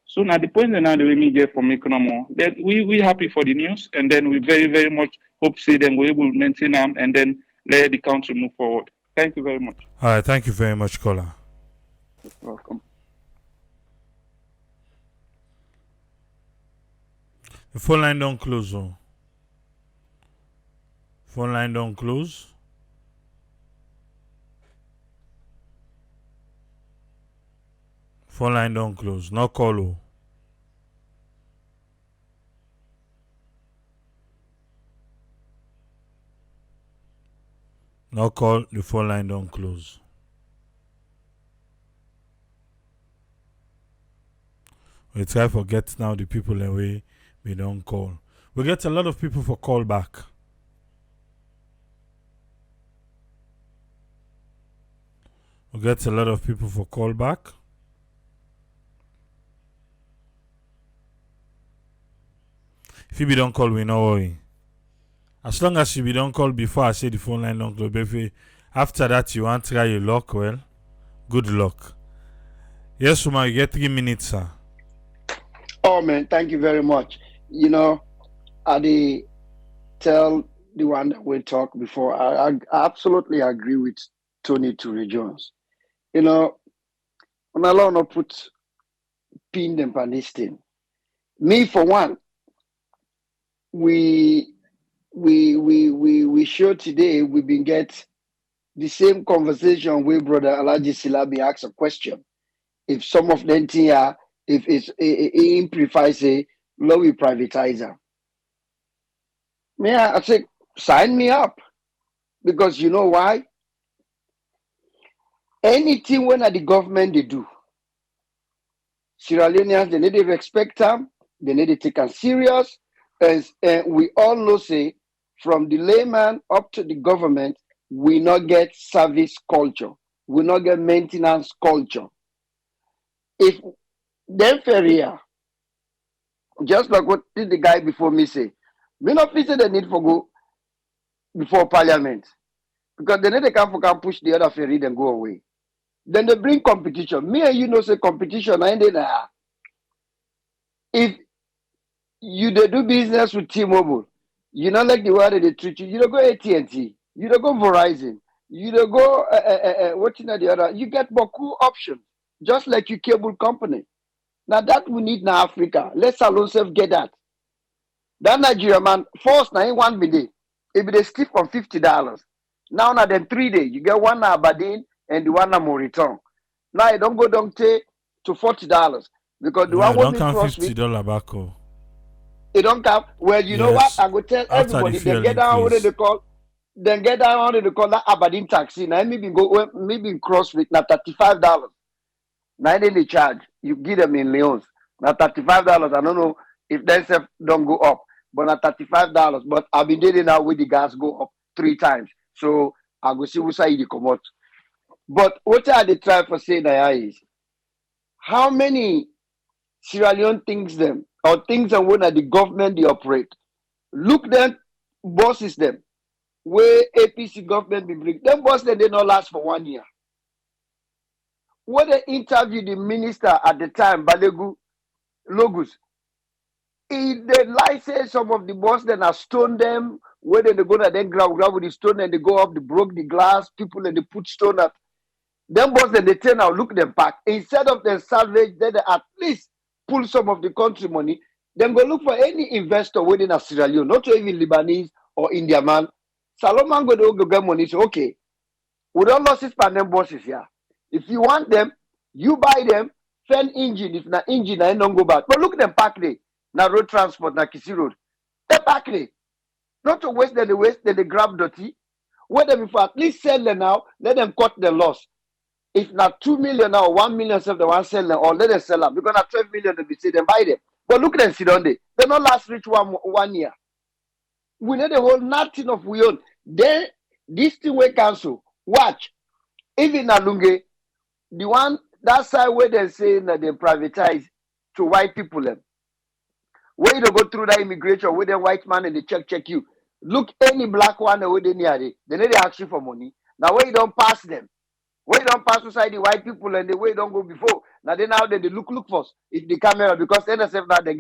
So now the point now the way me get from economy that we happy for the news and then we very very much hope say then we able to maintain them and then let the country move forward. Thank you very much. All right, thank you very much, caller. Welcome. The phone line don't close. Oh. Phone line don't close. Phone line don't close. No call. Oh. No call. The phone line don't close. We try to get now the people away. We don't call. We get a lot of people for call back. We get a lot of people for call back. If you don't call, we no worry. As long as you don't call before I say the phone line don't close, if after that you want to try your luck, well, good luck. Yes, Uma, you get 3 minutes, sir. Oh man, thank you very much. You know, I did tell the one that we talked before. I absolutely agree with Tony Ture Jones. You know, when I not put pin them on this thing. Me for one, we sure today we been get the same conversation where brother Alaji Silabi asked a question. If some of them here, if it's in prefer say low privatizer. I say sign me up. Because you know why? Anything when the government they do, Sierra Leoneans they need to respect them, they need to take them serious. As we all know say, from the layman up to the government, we not get service culture. We not get maintenance culture. If them Ferrier, just like what did the guy before me say, we not feel the need for go before parliament. Because they need to come push the other ferry and go away. Then they bring competition. Me and you know say competition and then if you they do business with T-Mobile, you not like the way they treat you, you don't go AT&T, you don't go Verizon, you don't go what you know the other, you get beaucoup options, just like your cable company. Now that we need in Africa. Let's alone self get that. That Nigeria man, first now one day, if they skip from $50. Now then 3 days, you get one na Aberdeen and the one na Moriton. Now you don't go down to $40 because the one will don't be count cross with $50 back. Oh. it don't come. Well, you know what? I go tell everybody the they get down what they call. Then get down what they call that Aberdeen taxi. Now maybe go maybe cross with now $35. Now they charge. You give them in Leones. Now $35. I don't know if they don't go up, but now $35. But I've been dating now with the gas go up 3 times. So I go see who say they come out. But what are they trying to say there is how many Sierra Leone things them or things that when the government they operate. Look them bosses them where APC government be bring them bosses they not last for 1 year. When they interviewed the minister at the time, Balegu Logus, they license some of the boss then are stone them, where they go to then grab with the stone and they go up, they broke the glass, people and they put stone at them boss then they turn out look them back. Instead of them salvage, then they at least pull some of the country money, then go look for any investor within a Sierra Leone, not even Lebanese or India man. Salomon go get money, say, okay, we don't lose this pan them bosses here. If you want them, you buy them, fend engine, if not engine, I don't go back. But look them pack there. Now road transport, now Kisi Road. They pack there. Not to waste them, then they grab dirty. Where them if at least sell them now, let them cut the loss. If not 2 million now, 1 million self they want sell them, or let them sell them. Because at 12 million they be say them buy them. But look at them sit on there. They not last reach one year. We need the whole nothing of we own. Then this thing we cancel. Watch. Even Alunge, the one that side where they say that they privatize to white people them. Where you go through that immigration with the white man and they check you. Look any black one where they near it. They need to ask you for money. Now where you don't pass them. Where you don't pass beside the white people and the way you don't go before. Now they now they look for if the camera because NSF now they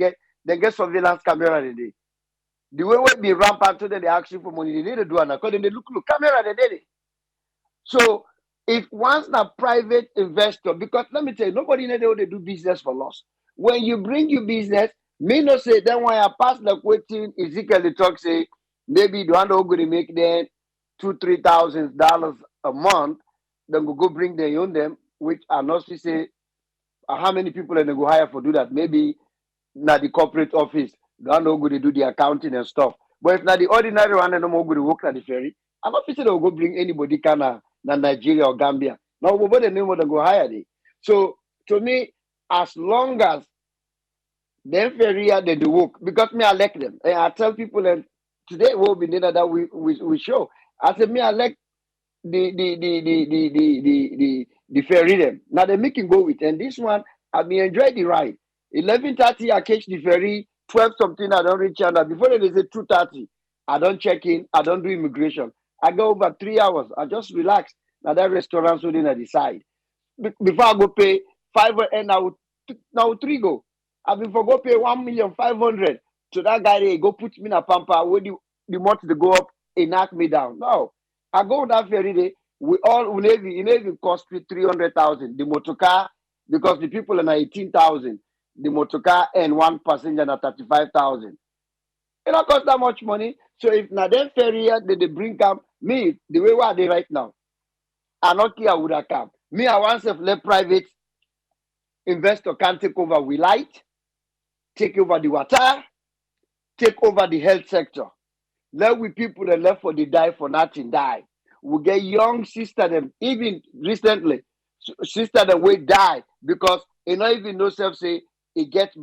get surveillance camera they. The way we be rampant to them, they ask you for money, they need to do an according they look camera they did it. So if once a private investor, because let me tell you, nobody know they do business for loss. When you bring your business, me no say then why I pass the question Ezekiel the talk say maybe the one who going to make them $2,000-3,000 a month, then go bring them own them, which are not to say how many people and they go hire for do that. Maybe not the corporate office, the one who going to do the accounting and stuff. But if not the ordinary one and no more going to work at the ferry, I'm not sure they will go bring anybody can na Nigeria or Gambia. Now, what the name of the go hire they. So to me, as long as them ferry they do work, because me I like them. And I tell people and today will be dinner that we show. I said me I like the ferry them. Now they make him go with. And this one, I been enjoy the ride. 11:30 I catch the ferry, 12 something I don't reach and before they say 2:30, I don't check in, I don't do immigration. I go over 3 hours. I just relax. Now that restaurant so then I decide. Before I go pay 5 and now 3 go. I before go pay 1,500,000 to that guy there, go put me in a pamper where the month to go up and knock me down. No. I go on that ferry day, we all it even cost me 300,000. The motor car, because the people are 18,000. The motor car and one passenger at 35,000. It don't cost that much money. So if na them ferry they bring come me the way where they right now, I not care would have come. Me I want to let private investor can take over we light, take over the water, take over the health sector. Let we people that left for the die for nothing die. We get young sister them even recently sister that will die because you not even know self say it get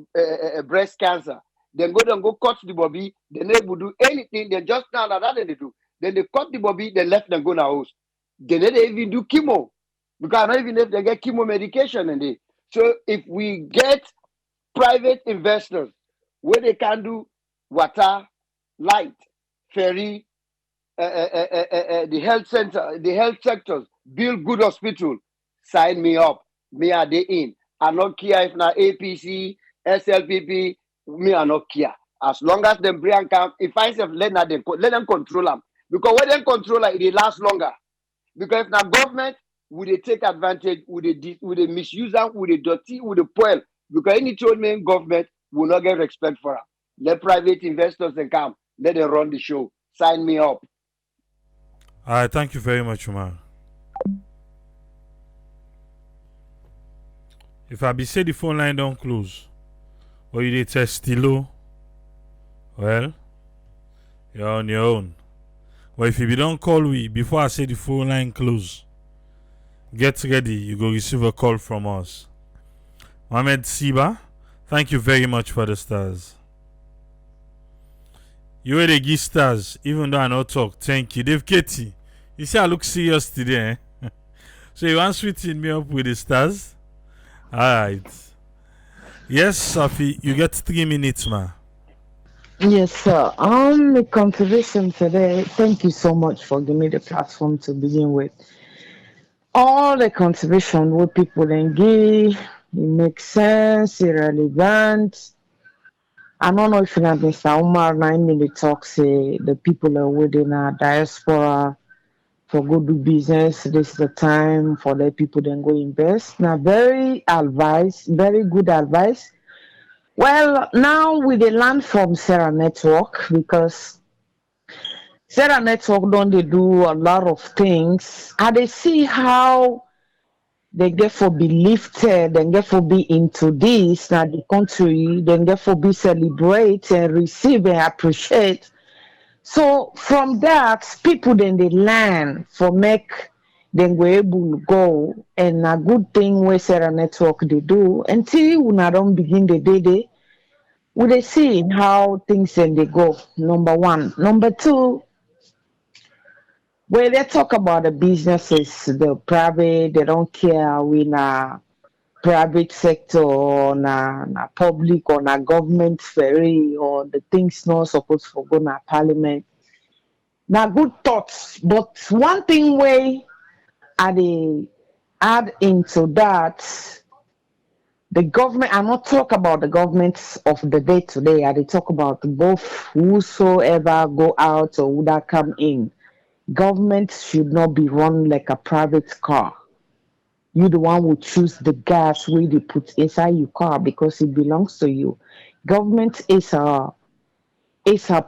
breast cancer. Then go cut the bobby. They never do anything. They just now that they do. Then they cut the bobby. They left them go now house. They never even do chemo because not even if they get chemo medication and they. So if we get private investors where they can do water, light, ferry, the health center, the health sectors, build good hospital, sign me up. Me are they in. I not care if na APC, SLPP, me are not care. As long as them bring come, if I say let them control them. Because when they control it, it last longer. Because if now government would they take advantage, would they misuse them, would they dirty, would they spoil. Because any told me government will not get respect for them. Let private investors then come, let them run the show. Sign me up. All right, thank you very much, Umar. If I be say the phone line don't close, or you dey test stilo, well, you're on your own. But if you don't call we before I say the phone line close, get ready, you go receive a call from us. Mohamed Siba, thank you very much for the stars. You were the give stars, even though I not talk. Thank you. Dave Katie, you see I look serious today, eh? So you want sweeten me up with the stars? Alright. Yes, Safi, you get 3 minutes, ma. Yes, sir. The contribution today. Thank you so much for giving me the platform to begin with. All the contribution what people engage, it makes sense, it relevant. I don't know if you know Mr. Umar 9 minute talk say the people are within our diaspora for go do business. This is the time for the people then go invest. Now very good advice. Well, now we dey learn from Sarah Network because Sarah Network don't they do a lot of things. And they see how they get for be lifted and get for be into this now the country, then get for be celebrate and receive and appreciate. So from that, people then they learn for make then go able to go and a good thing where Sarah Network they do until we not don't begin the day. we dey see how things and they go. Number one. Number two, when they talk about the businesses, the private, they don't care we na private sector or na public or na government ferry or the things not supposed to go na parliament. Na good thoughts, but one thing way I dey add into that, the government, I not talk about the governments of the day today. I dey talk about both whosoever go out or who that come in. Government should not be run like a private car. You the one who choose the gas where they put inside your car because it belongs to you. Government is a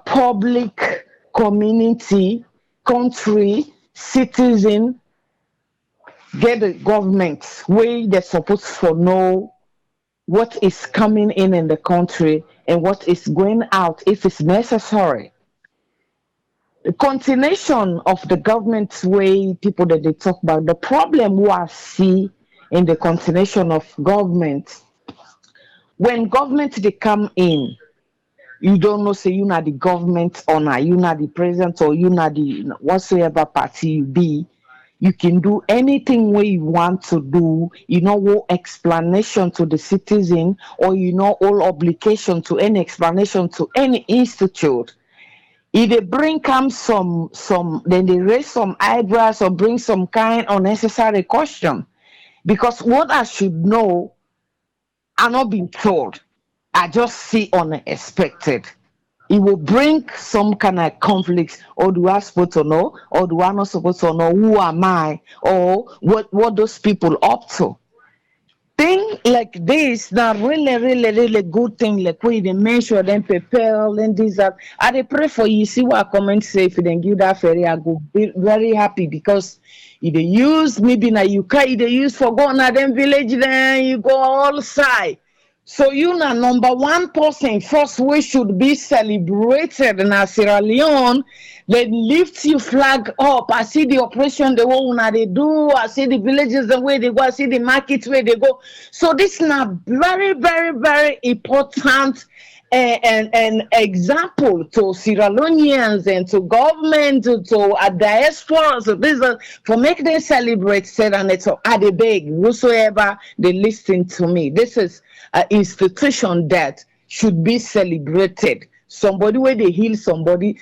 public community, country, citizen, get the government where they're supposed to know what is coming in the country and what is going out if it's necessary. The continuation of the government's way, people that they talk about, the problem we I see in the continuation of government, when government they come in, you don't know say you not the government or not, you not the president or you not the whatsoever party you be. You can do anything where you want to do, you know, all explanation to the citizen, or you know, all obligation to any explanation to any institute. If they bring come some then they raise some eyebrows or bring some kind unnecessary question. Because what I should know, I'm not being told. I just see unexpected. It will bring some kind of conflicts. Or do I supposed to know? Or do I not supposed to know who am I? Or what those people up to? Thing like this, now really good thing. Like we they mention them prepare and this that. I dey pray for you. See what I comment say if you then give that ferry, I go be very happy because if they use maybe na you can they use for go na them village then you go all side. So you na number one person first we should be celebrated in Sierra Leone. They lift your flag up. I see the operation the way una they do. I see the villages the way they go. I see the markets where they go. So this is a very important an example to Sierra Leoneans and to government to a diaspora. So this is for make them celebrate said and it's at the beg whosoever they listen to me. This is an institution that should be celebrated. Somebody where they heal somebody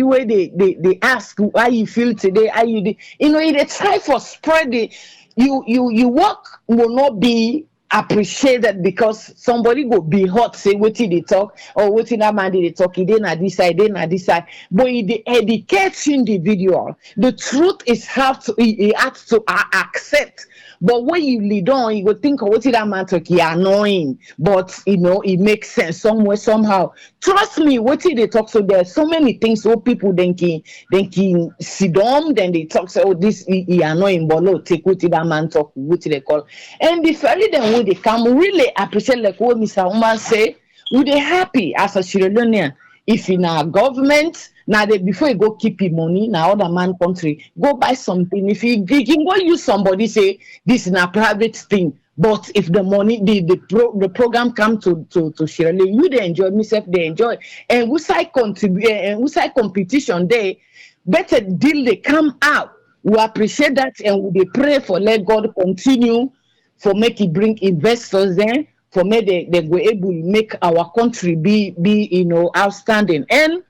where they ask how you feel today, how you know they try for spread it. You work will not be appreciated because somebody go be hot say wetin they talk or wetin that man they talk, he dey na this side, but he dey educate individual. The truth is have to he has to accept. But when you lead on, you go think of what that man talk, he annoying, but you know it makes sense somewhere somehow. Trust me, what they talk. So there are so many things so people thinking sit down, then they talk say, oh this he annoying, but no take what that man talk, what they call. And the ferry then when they come really appreciate like what Mr. Umar say, we they happy as a Sierra Leonean. If in our government now they before you go keep your money now other man country go buy something. If you can go use somebody say this is a private thing, but if the money the program come to Sierra Leone, you they enjoy, myself they enjoy, and we side contribute and we side competition they better deal they come out. We appreciate that and we pray for let God continue for make it bring investors there for me they go able to make our country be you know outstanding. And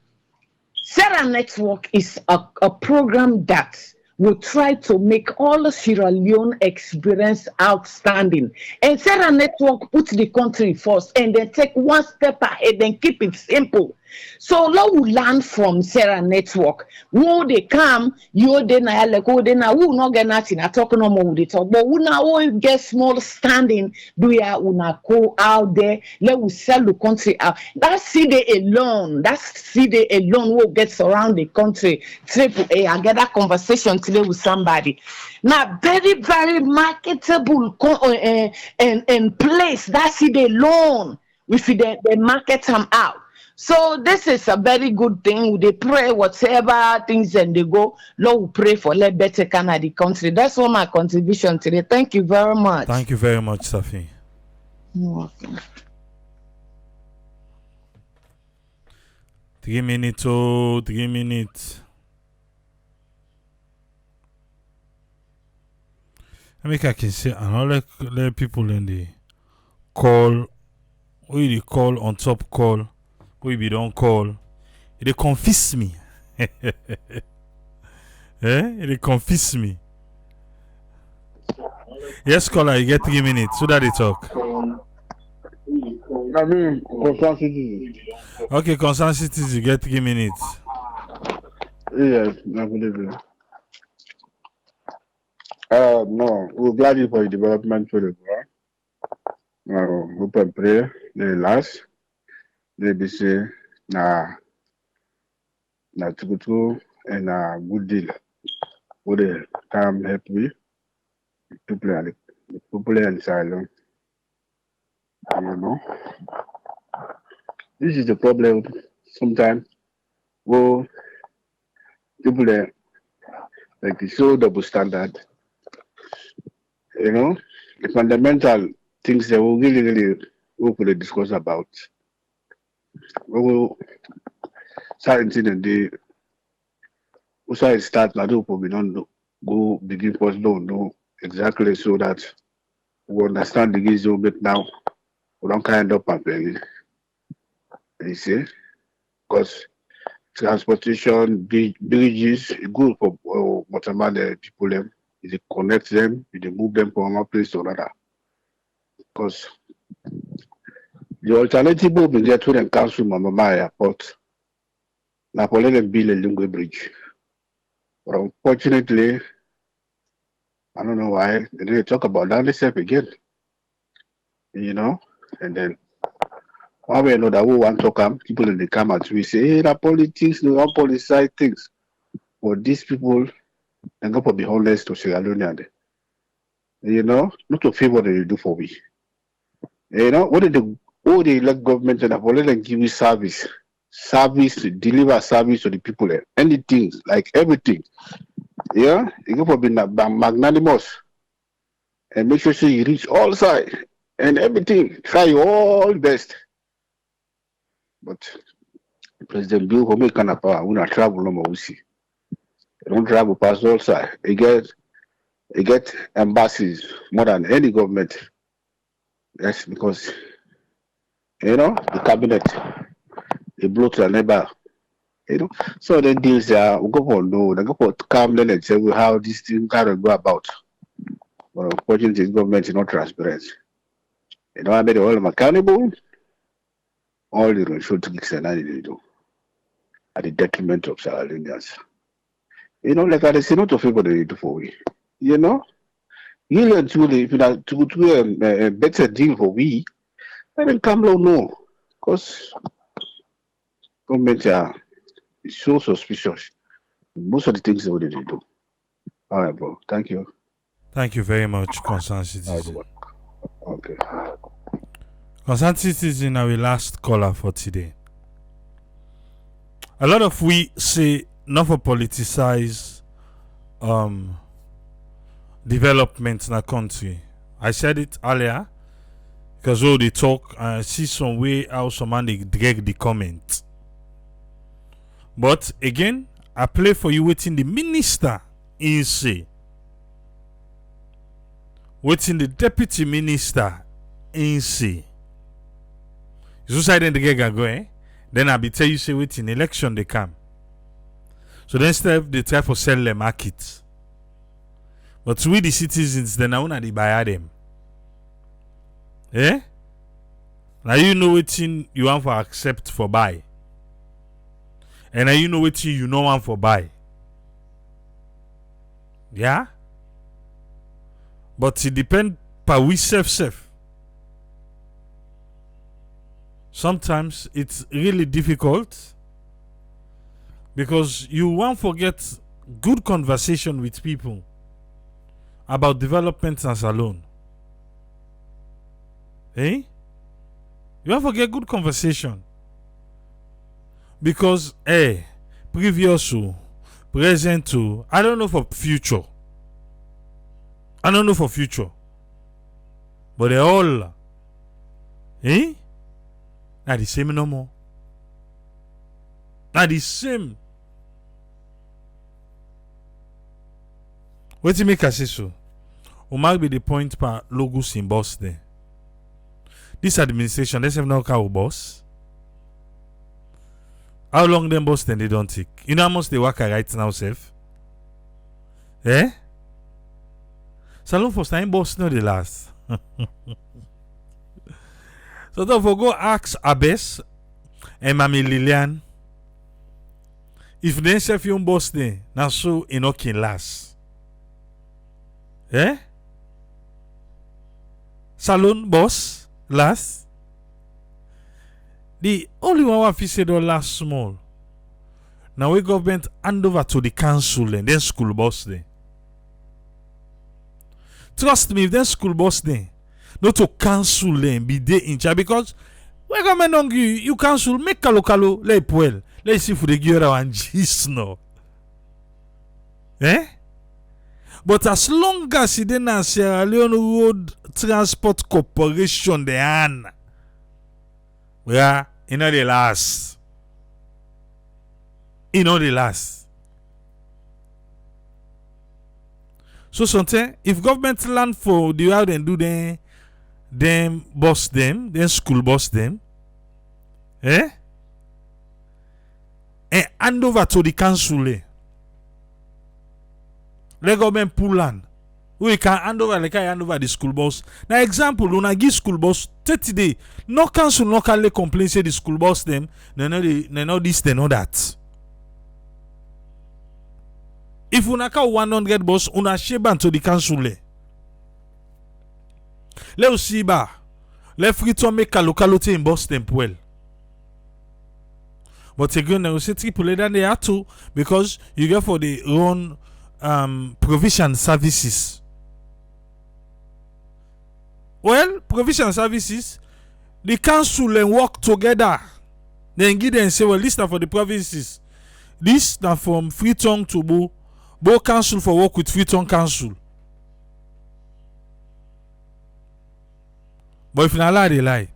Sarah Network is a program that will try to make all Sierra Leone experience outstanding. And Sarah Network puts the country first and then take one step ahead and keep it simple. So now we learn from Sarah Network. When they come, you then like oh then who not get nothing. I talk no more with the talk, but we now all get small standing. Do ya una go out there? Let we sell the country out. That city alone will get surround the country. Triple A. I get that conversation today with somebody. Now very marketable and place that city alone. If they market them out. So this is a very good thing. They pray whatever things and they go. Lord, we pray for let better Canada the country. That's all my contribution today. Thank you very much. Thank you very much, Safi. You're welcome. 3 minutes, oh, 3 minutes. I make I can say, and all let people in the call, we they call on top call, we don't call. They confuse me. They confuse me. Yes, caller, you get 3 minutes so that they talk. I mean, concerned citizens. Okay, concerned citizens, you get 3 minutes. Yes, I believe it. No, we're glad for the development for the world. Open prayer, the last, they be say, na tukutu and good deal. Would they come help me? People in asylum. You know, this is the problem. Sometimes, well, people there, like it's so double standard. You know, the fundamental things that we really openly discuss about. We will start in the we start now we don't go begin first don't know exactly so that we understand the gizo bit now. We don't kind up and you see, because transportation, bridges, good for whatever the people them. If they connect them, if they move them from one place to another. Because the alternative will be get to the council Mama Airport. Napoli and build a Lungwe bridge. But unfortunately, I don't know why they didn't talk about that step again. You know? And then one way or another, we want to come, people in the come at we say, hey, the politics, they all politicize things. But these people, they're going to be honest to Sierra Leone. You know, not to favor they do for me. You know, what did the all the elect government and have already give you service, deliver service to the people there. Anything, like everything. Yeah, you go for being magnanimous and make sure you reach all sides and everything. Try your all best. But President Bill for me kind of power, we not travel no more. We see. They don't travel past all sides. They get embassies more than any government. Yes, because you know the cabinet they blow to their neighbor. You know, so then deals we go for no, they go for calm then and say how this thing kind of go about. But unfortunately, the government is not transparent. You know, I made all of them accountable. All the show tricks and they do at the detriment of Salarians. You know, like I say, not of people they do for we. You know, really and truly, if you are to a better deal for we, then come low no, because government are so suspicious. Most of the things that they do. All right, bro. Thank you. Thank you very much, concerned citizen. Okay. Concerned citizen, our last caller for today. A lot of we say not for politicize development in our country. I said it earlier because all they talk, I see some way how some man they drag the comment. But again, I play for you waiting the minister in say. Waiting the deputy minister in say. So side then the gag go, eh? Then I be tell you say waiting election they come. So then instead they try for sell the market. But we the citizens then I wanna they buy them. Eh? Now you know waiting you want for accept for buy. And now you know waiting you no want for buy. Yeah? But it depend per we self. Sometimes it's really difficult because you won't forget good conversation with people about development as alone. Eh? You won't forget good conversation because previous to present to I don't know for future. But they all are the same no more. Now the same. What you make us say so? Umar be the point per logos in boss there. This administration, let's have no cow boss. How long them boss then they don't take? You know how much they work right now, self? Eh? Salon first time boss no the last. So don't go ask Abes and Mami Lilian if they chef yon boss there, now so enough can last. Eh? Salon boss last. The only one who said last small. Now we government hand over to the council and then school boss there. Trust me, if then school boss there, not to council them be there in charge because we government don't give you council make kalo let well. Let's see if they give you and gist no. Eh? But as long as it didn't Sierra Leone Road Transport Corporation the hand, you know the last. You know the last. So something if government land for the how they do them boss them, then school boss them, eh? And hand over to the council. The government pull land. We can hand over like I hand over the school bus. Now example, when I give school bus 30 days, no council no can complain say the school bus them, they know this, they know that. If una ka 100 bus, una share to the council. Let us see ba. Let free to make a locality in bus them well. But again, I will say triple than they have to because you get for the own provision services. Well, provision services, the council and work together. Then give them say, well, this is for the provinces. This is from Freetown to Bo council for work with Freetown council. But if not lie, they lie.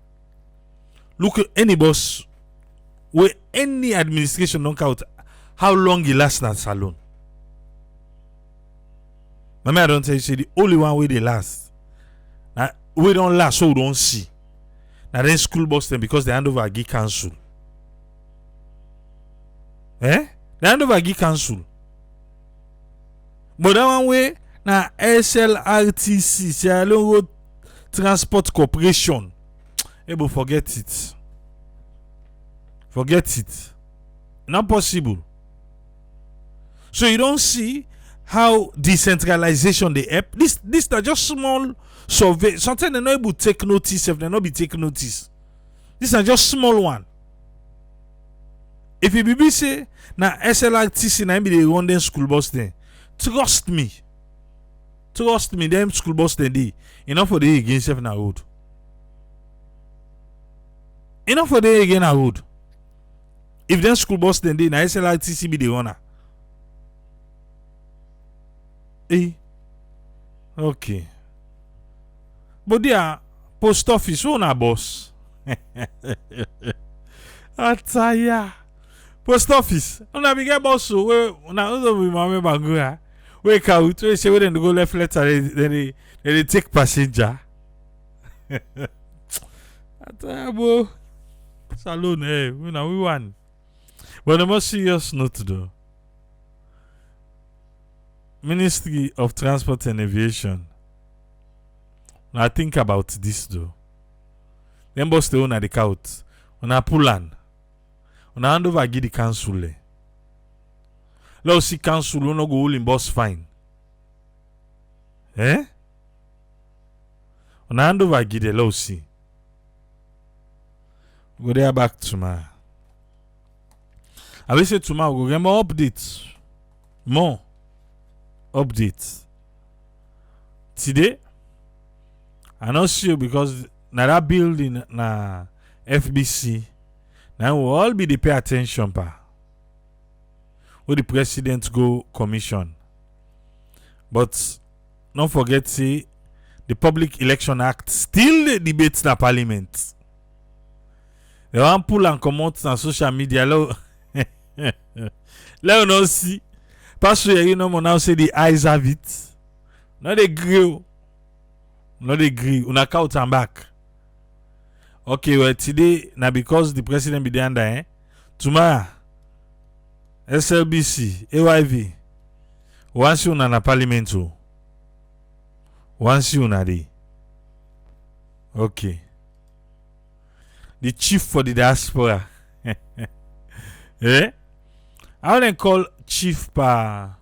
Look at any boss where any administration don't count how long he lasts that salon. I don't tell you, say the only one way they last. Now, we don't last, so we don't see. Now then school bus them because they hand over a gig council. Eh? They hand over a gig council. But that one way, now SLRTC, Sierra Leone Road Transport Corporation. Able forget it. Forget it. Not possible. So you don't see how decentralization they help. This are just small survey. Sometimes they're not able to take notice if they not be take notice. These are just small one. If you be say now SLRTC na be the run them school bus then, trust me, them school bus then dey enough for the again self na road. Enough for the again na road. If them school bus then dey na SLRTC be the runner. Okay. But there, post office, who na boss? Ataya. Post office. Una be get boss so we na no be mama bangu. Wake out, we say we then go left letter, then they take passenger. Ataya bo. Salon, we won. But the most serious note though. Ministry of Transport and Aviation. Now think about this though. Them boss they own at the count. On a pull land. On a hand over give the council. Let us see council will not go all in boss fine. Eh? On a hand over give the let us see. Go there back tomorrow. I will say tomorrow we'll get more updates. More updates. Today, I not sure because now that building na FBC now will all be the pay attention pa. Where the president go commission. But don't forget see the Public Election Act still debates the parliament. They want pull and come out on social media. Let us see. Pastor, you know, now say the eyes have it. Not the grill. Not the grill. Una count and back. Okay, well, today, now because the president be there under, tomorrow, SLBC, AYV, once you na parliament, once you na the. Okay. The chief for the diaspora. Eh? I want to call chief pa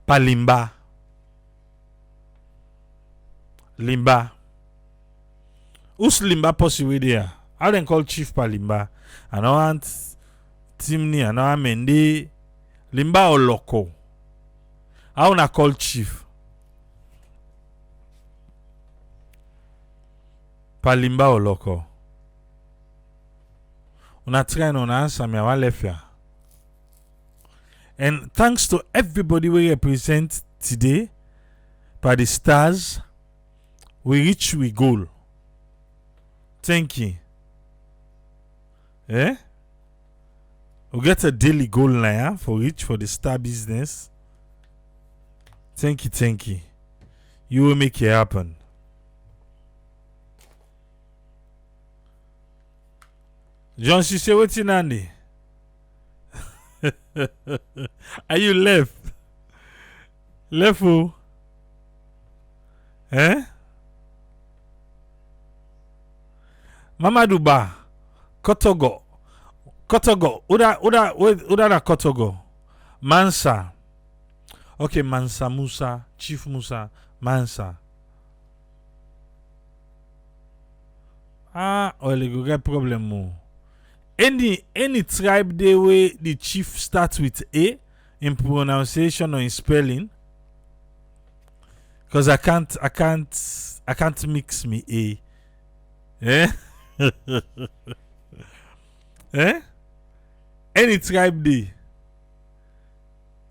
Limba. Limba. Who's Limba possibly there? I want to call chief pa Limba. And I want Timni and I Mende Limba or Loco. I want to call chief. Pa Limba or Loco. Una try no answer me, I want left here. And thanks to everybody we represent today, by the stars, we reach we goal. Thank you. Eh? We get a daily goal now for reach for the star business. Thank you, thank you. You will make it happen. John, she say what's in Andy? Are you left? Left who? Eh? Mama Duba. Kotogo. Kotogo. Uda na Kotogo. Mansa. Okay, Mansa Musa. Chief Musa. Mansa. Ah, well, you get problem more. Any tribe they way the chief starts with A in pronunciation or in spelling, because I can't mix me A. Eh? Eh? Any tribe they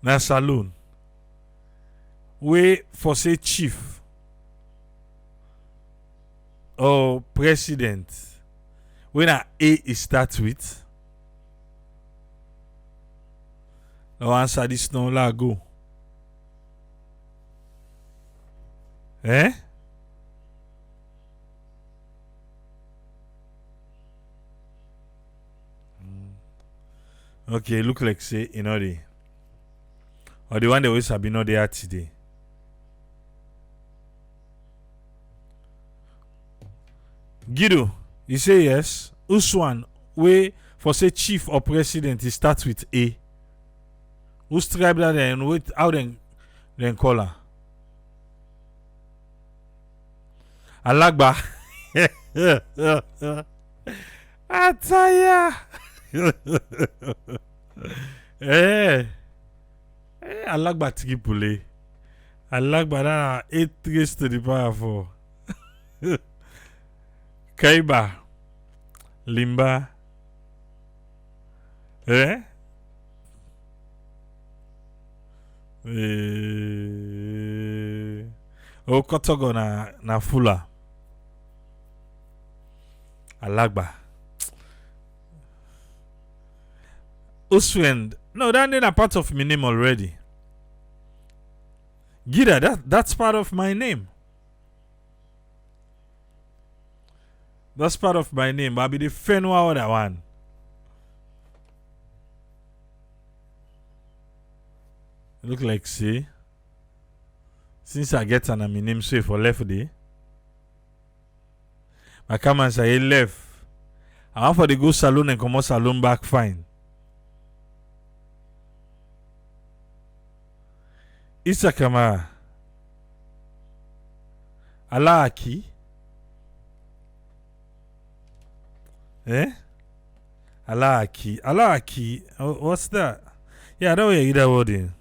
na saloon way for say chief or president. When A is start with, no answer this no la go. Eh? Okay, look like say you know the or the one that always have been not there today. Guido. You say yes. Uswan, way for say chief or president, it starts with A. Who's tribe that and wait how then call her? Alagba. Ataya. Alagba Tikipule. Alagba that 8 raised to the power 4. Kaiba, Limba, Kotogo na Fula, Alagba, Uswend. No, that ain't a part of my name already. Gida, that's part of my name. That's part of my name, but I be the Fenwa other one. Look like see. Since I get an my name safe for left day. My come and say he left. I want for the go salon and come out salon back fine. Isa kama Alaaki. Eh? Alaaki. Oh, what's that? Yeah, I don't hear either word in.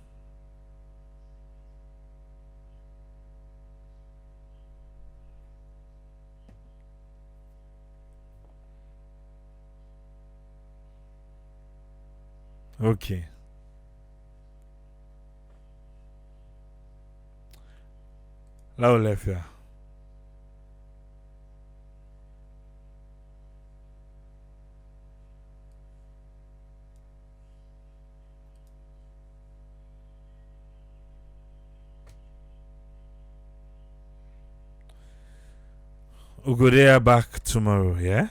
Okay. Lao left here. We'll go there back tomorrow, yeah?